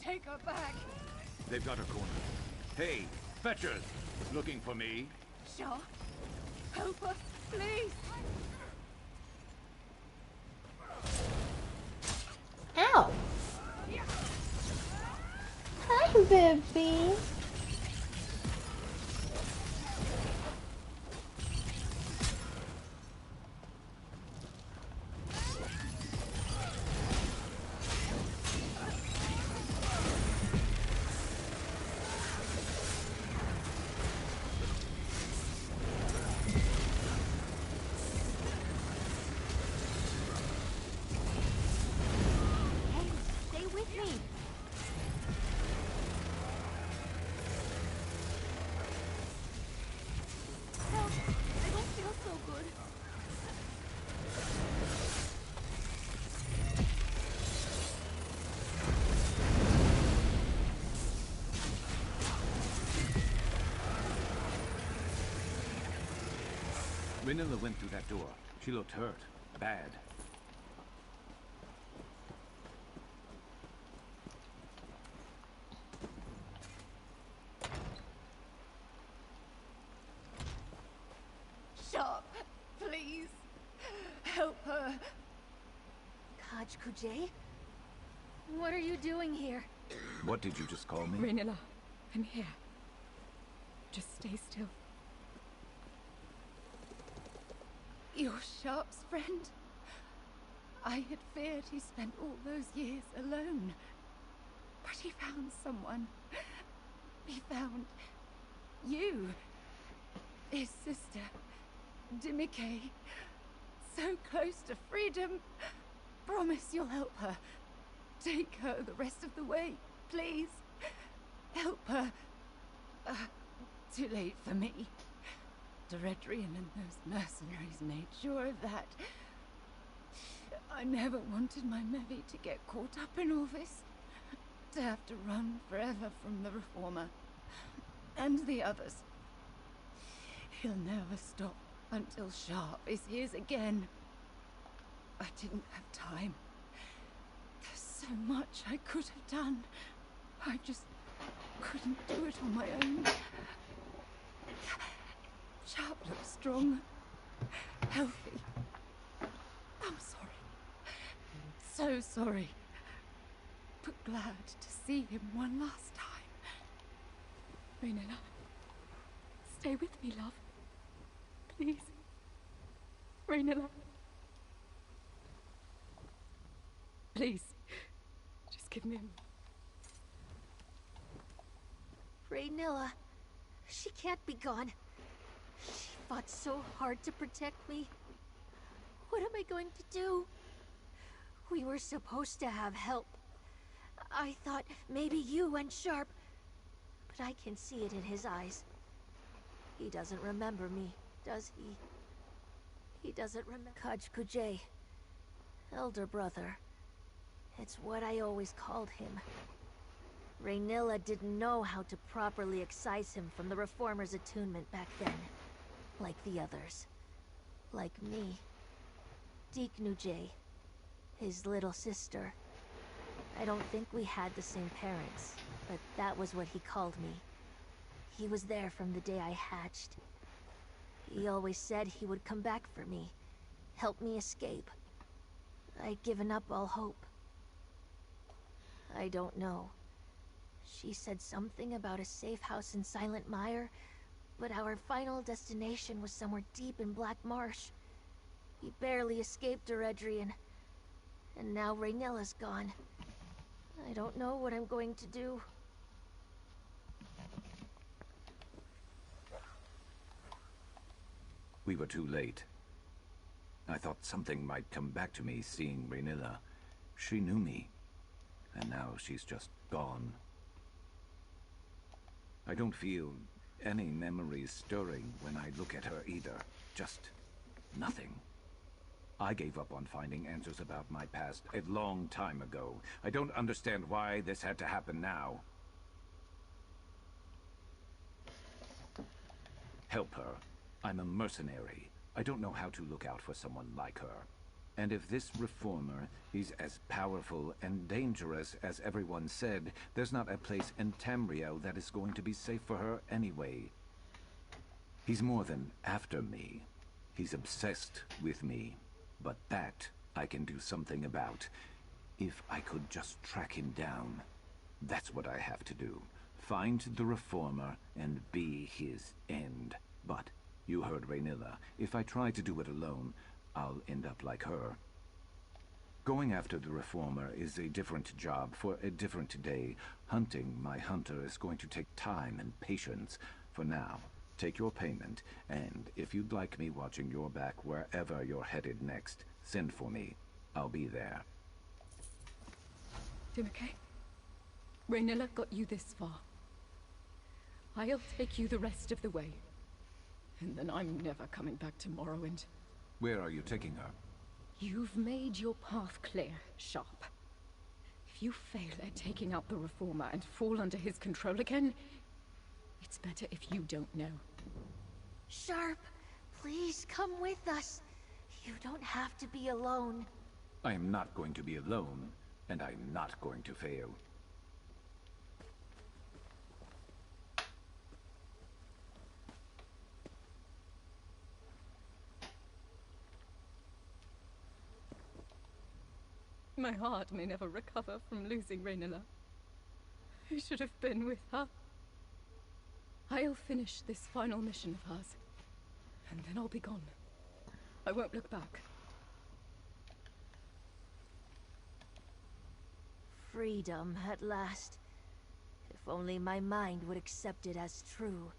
Take her back. They've got her cornered. Hey, fetchers! Looking for me? Shaw, help us, please. Ow! Hi, baby. Stay with me. Help! I don't feel so good. Renilla went through that door. She looked hurt. Bad. Sharp, please. Help her. Kaj Kujay? What are you doing here? What did you just call me? Raynilla, I'm here. Just stay still. You're Sharp's friend? I had feared he spent all those years alone. But he found someone. He found you. His sister, Dimike. So close to freedom. Promise you'll help her. Take her the rest of the way, please. Help her. Too late for me. Redrian and those mercenaries made sure of that. I never wanted my Mevi to get caught up in all this. To have to run forever from the Reformer. And the others. He'll never stop until Sharp is his again. I didn't have time. There's so much I could have done. I just couldn't do it on my own. Sharp looks strong, healthy. I'm sorry. So sorry. But glad to see him one last time. Raynilla, stay with me, love. Please. Raynilla. Please, just give me a... Raynilla. She can't be gone. She fought so hard to protect me. What am I going to do? We were supposed to have help. I thought maybe you and Sharp, but I can see it in his eyes. He doesn't remember me, does he? He doesn't remember Kaj Kujay, elder brother. It's what I always called him. Raynilla didn't know how to properly excise him from the Reformer's attunement back then. Like the others. Like me. Deeknujay. His little sister. I don't think we had the same parents, but that was what he called me. He was there from the day I hatched. He always said he would come back for me. Help me escape. I'd given up all hope. I don't know. She said something about a safe house in Silent Mire, but our final destination was somewhere deep in Black Marsh. We barely escaped Eredrian, and now Raynilla's gone. I don't know what I'm going to do. We were too late. I thought something might come back to me seeing Raynilla. She knew me, and now she's just gone. I don't feel any memories stirring when I look at her either. Just nothing. I gave up on finding answers about my past a long time ago. I don't understand why this had to happen now. Help her. I'm a mercenary. I don't know how to look out for someone like her. And if this reformer is as powerful and dangerous as everyone said, there's not a place in Tamriel that is going to be safe for her anyway. He's more than after me. He's obsessed with me. But that I can do something about. If I could just track him down. That's what I have to do. Find the reformer and be his end. But you heard Raynilla. If I try to do it alone, I'll end up like her. Going after the reformer is a different job for a different day. Hunting my hunter is going to take time and patience. For now, take your payment, and if you'd like me watching your back wherever you're headed next, send for me. I'll be there. Dimike, Raynilla got you this far. I'll take you the rest of the way. And then I'm never coming back to Morrowind. Where are you taking her? You've made your path clear, Sharp. If you fail at taking out the Reformer and fall under his control again, it's better if you don't know. Sharp, please come with us. You don't have to be alone. I am not going to be alone, and I'm not going to fail. My heart may never recover from losing Raynilla. I should have been with her. I'll finish this final mission of hers, and then I'll be gone. I won't look back. Freedom, at last. If only my mind would accept it as true.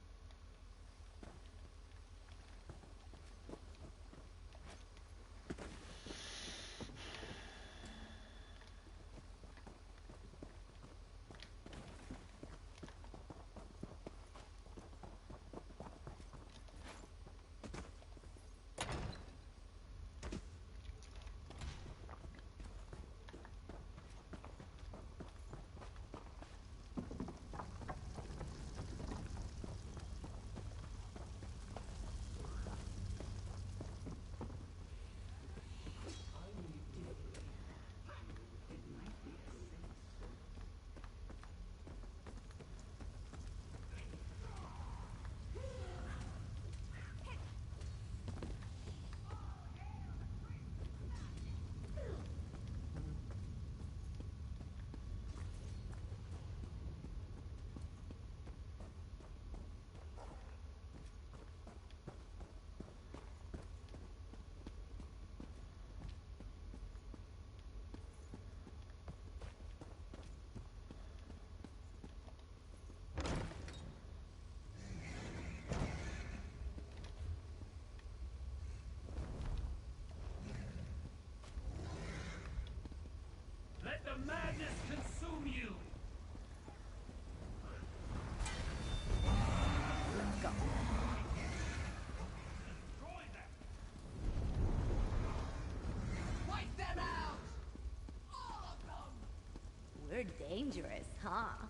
Let the madness consume you! Let's go. Wipe them out! All of them! We're dangerous, huh?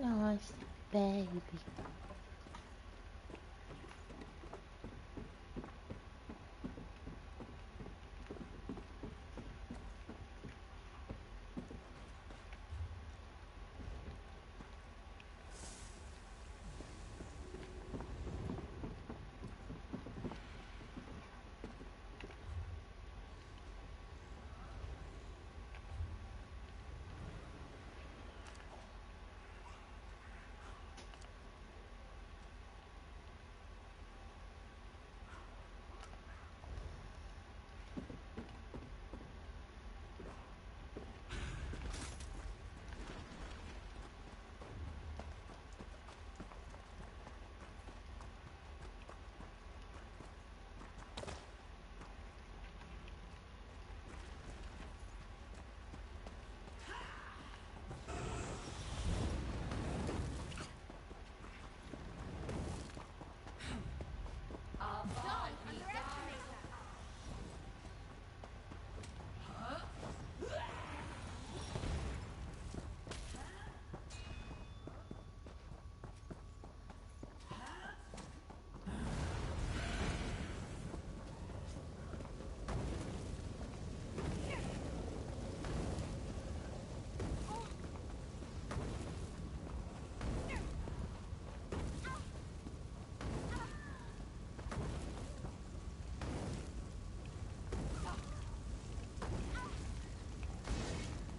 Nice baby.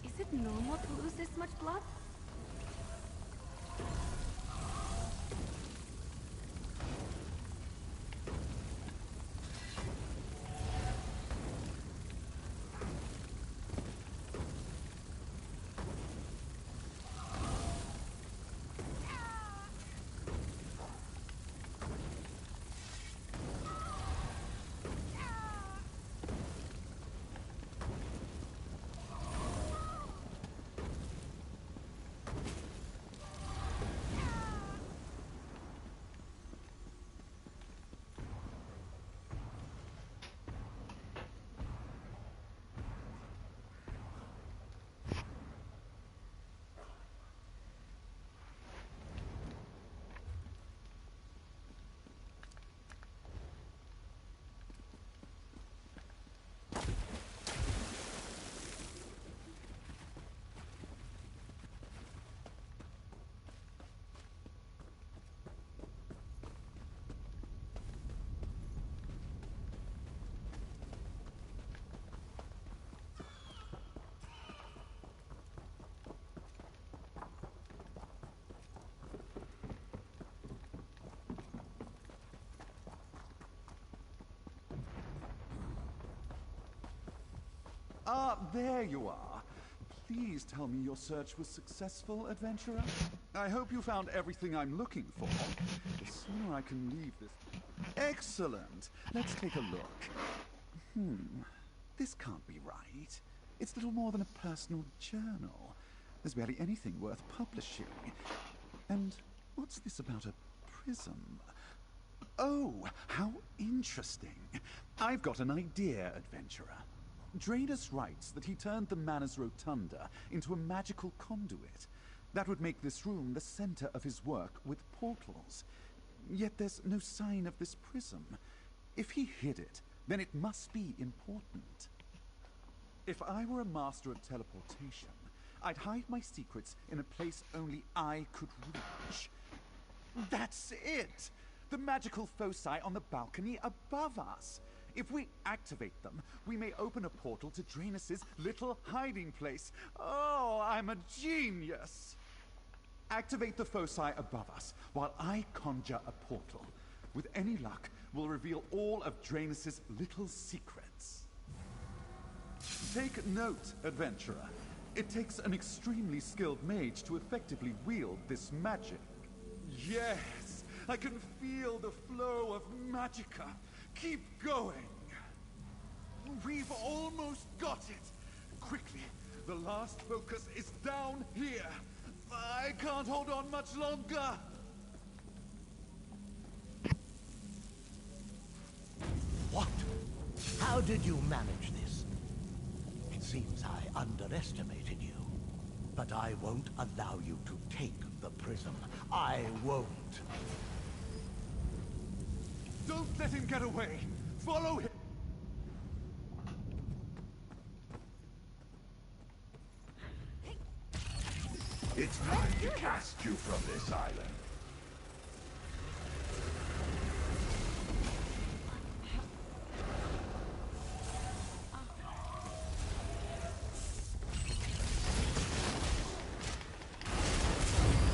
Is it normal to lose this much blood? Ah, there you are. Please tell me your search was successful, adventurer. I hope you found everything I'm looking for. The sooner I can leave this... Excellent! Let's take a look. This can't be right. It's little more than a personal journal. There's barely anything worth publishing. And what's this about a prism? Oh, how interesting. I've got an idea, adventurer. Draenus writes that he turned the Manor's Rotunda into a magical conduit. That would make this room the center of his work with portals. Yet there's no sign of this prism. If he hid it, then it must be important. If I were a master of teleportation, I'd hide my secrets in a place only I could reach. That's it! The magical foci on the balcony above us. If we activate them, we may open a portal to Draenus' little hiding place. Oh, I'm a genius! Activate the foci above us while I conjure a portal. With any luck, we'll reveal all of Draenus' little secrets. Take note, adventurer. It takes an extremely skilled mage to effectively wield this magic. Yes, I can feel the flow of magicka. Keep going. We've almost got it. Quickly, the last focus is down here. I can't hold on much longer. What? How did you manage this? It seems I underestimated you. But I won't allow you to take the the prism. I won't. Don't let him get away! Follow him! It's time to cast you from this island.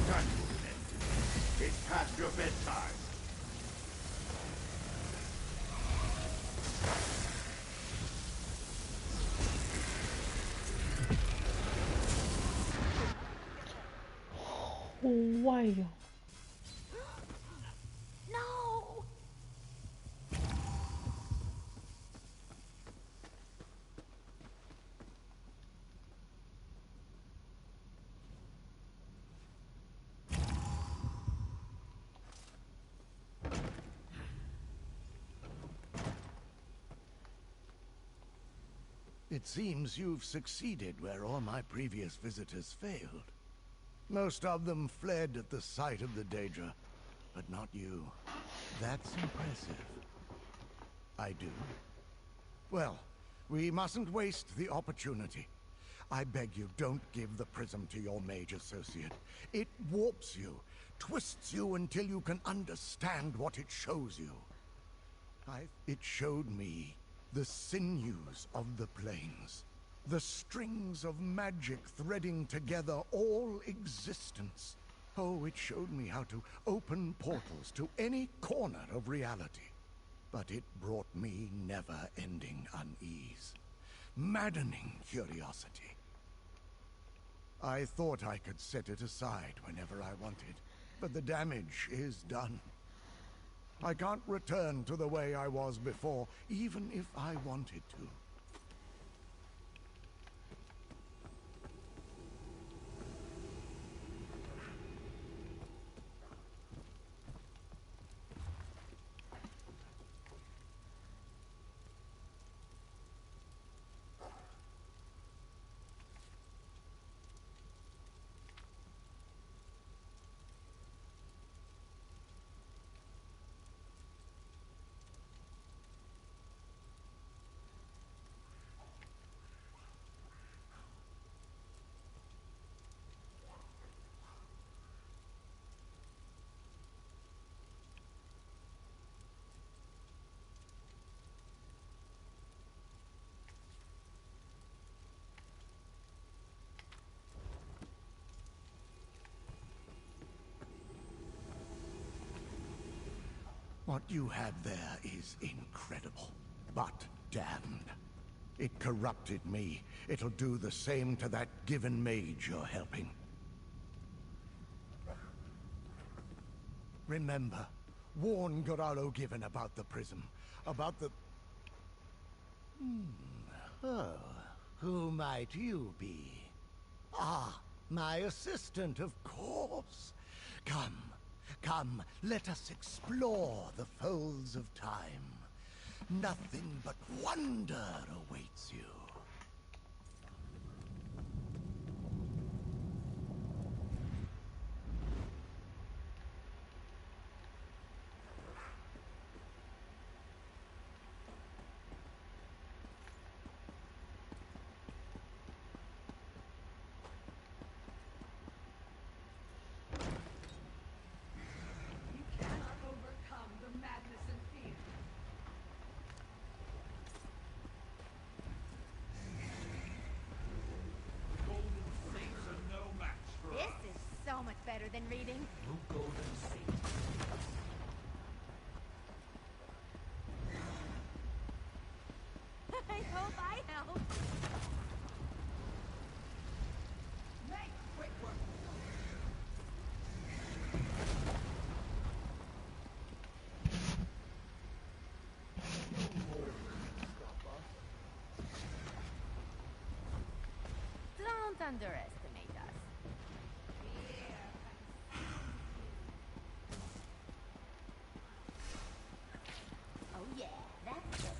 Done, Entity. It's past your bedtime. Why? No! It seems you've succeeded where all my previous visitors failed. Most of them fled at the sight of the Daedra, but not you. That's impressive. I do. Well, we mustn't waste the opportunity. I beg you, don't give the prism to your mage associate. It warps you, twists you until you can understand what it shows you. It showed me the sinews of the plains. The strings of magic threading together all existence. Oh, it showed me how to open portals to any corner of reality. But it brought me never-ending unease. Maddening curiosity. I thought I could set it aside whenever I wanted, but the damage is done. I can't return to the way I was before, even if I wanted to. What you have there is incredible, but damned. It corrupted me. It'll do the same to that given mage you're helping. Remember, warn Goralo Given about the prism, about the... Oh, who might you be? Ah, my assistant, of course. Come, let us explore the folds of time. Nothing but wonder awaits you. Better than reading. I hope I help. Make quick work. Don't underestimate us. Oh yeah, that's it.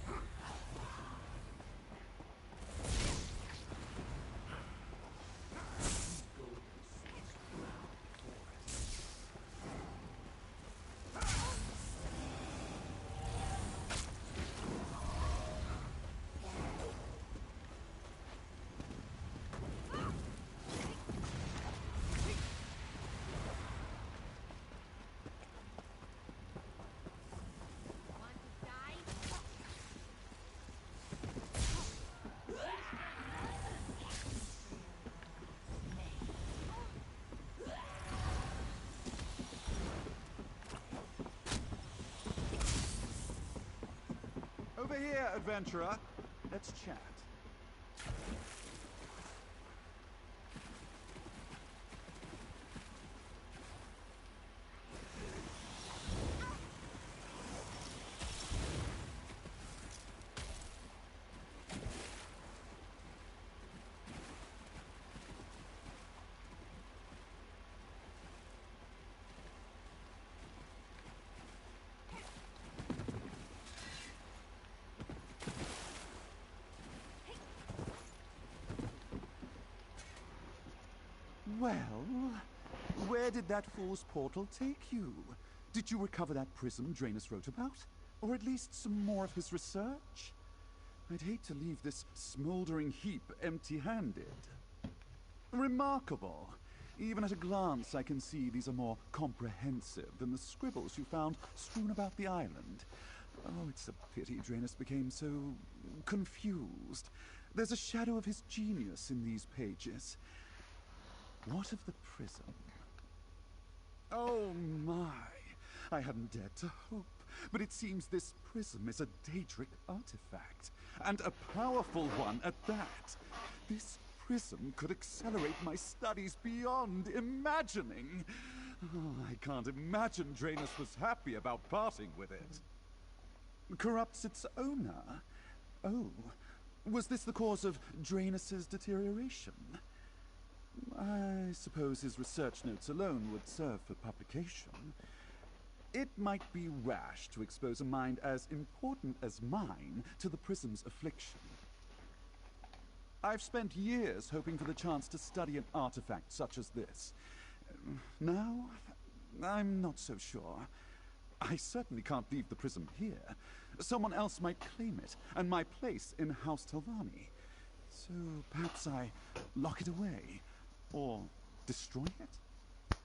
here, adventurer. Let's chat. Well, where did that fool's portal take you? Did you recover that prism Draenus wrote about? Or at least some more of his research? I'd hate to leave this smoldering heap empty-handed. Remarkable. Even at a glance, I can see these are more comprehensive than the scribbles you found strewn about the island. Oh, it's a pity Draenus became so confused. There's a shadow of his genius in these pages. What of the prism? Oh my! I hadn't dared to hope, but it seems this prism is a Daedric artifact, and a powerful one at that. This prism could accelerate my studies beyond imagining. Oh, I can't imagine Draenus was happy about parting with it. Corrupts its owner? Oh, was this the cause of Draenus's deterioration? I suppose his research notes alone would serve for publication. It might be rash to expose a mind as important as mine to the prism's affliction. I've spent years hoping for the chance to study an artifact such as this. Now, I'm not so sure. I certainly can't leave the prism here. Someone else might claim it, and my place in House Telvanni. So perhaps I lock it away. Or destroy it?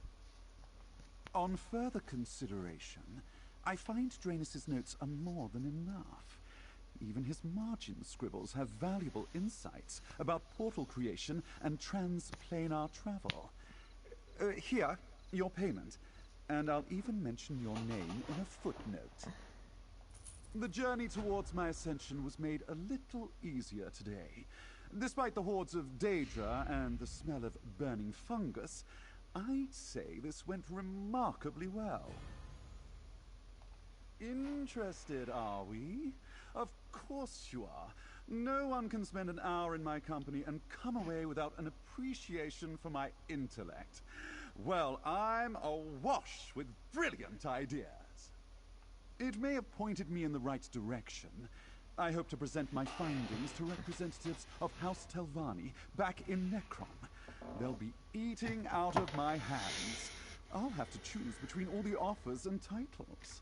On further consideration, I find Draenus' notes are more than enough. Even his margin scribbles have valuable insights about portal creation and transplanar travel. Here, your payment, and I'll even mention your name in a footnote. The journey towards my ascension was made a little easier today. Despite the hordes of Daedra and the smell of burning fungus, I'd say this went remarkably well. Interested, are we? Of course you are. No one can spend an hour in my company and come away without an appreciation for my intellect. Well, I'm awash with brilliant ideas. It may have pointed me in the right direction. I hope to present my findings to representatives of House Telvanni back in Necrom. They'll be eating out of my hands. I'll have to choose between all the offers and titles.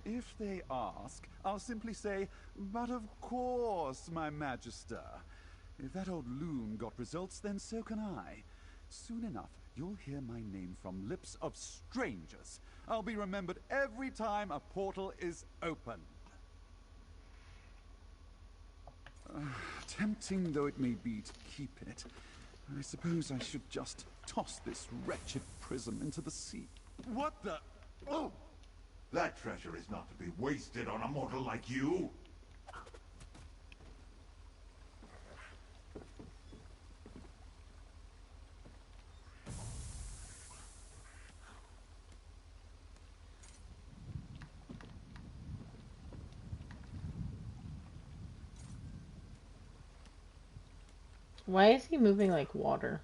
If they ask, I'll simply say, "But of course, my Magister." If that old loon got results, then so can I. Soon enough, you'll hear my name from lips of strangers. I'll be remembered every time a portal is opened. Tempting though it may be to keep it, I suppose I should just toss this wretched prism into the sea. What the... Oh! That treasure is not to be wasted on a mortal like you. Why is he moving like water?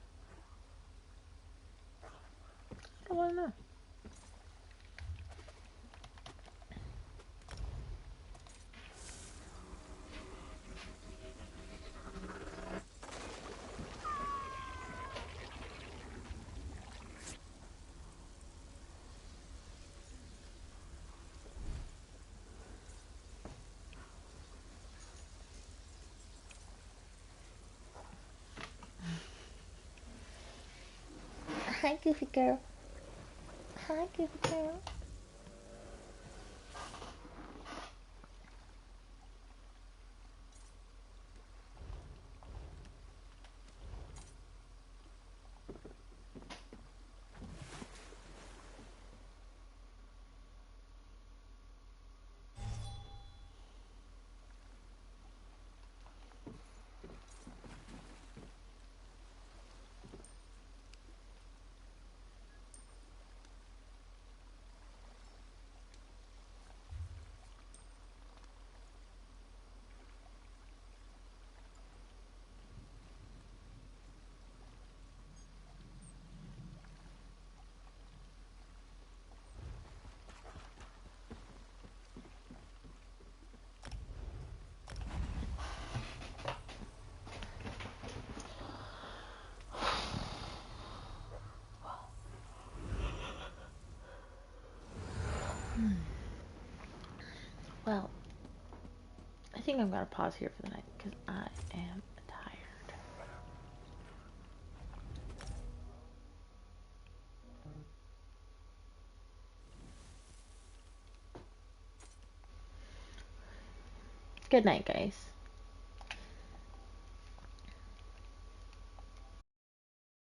I don't want to know. Hi, Goofy girl. Hi, Goofy girl. Well, I think I'm gonna pause here for the night because I am tired. Good night, guys.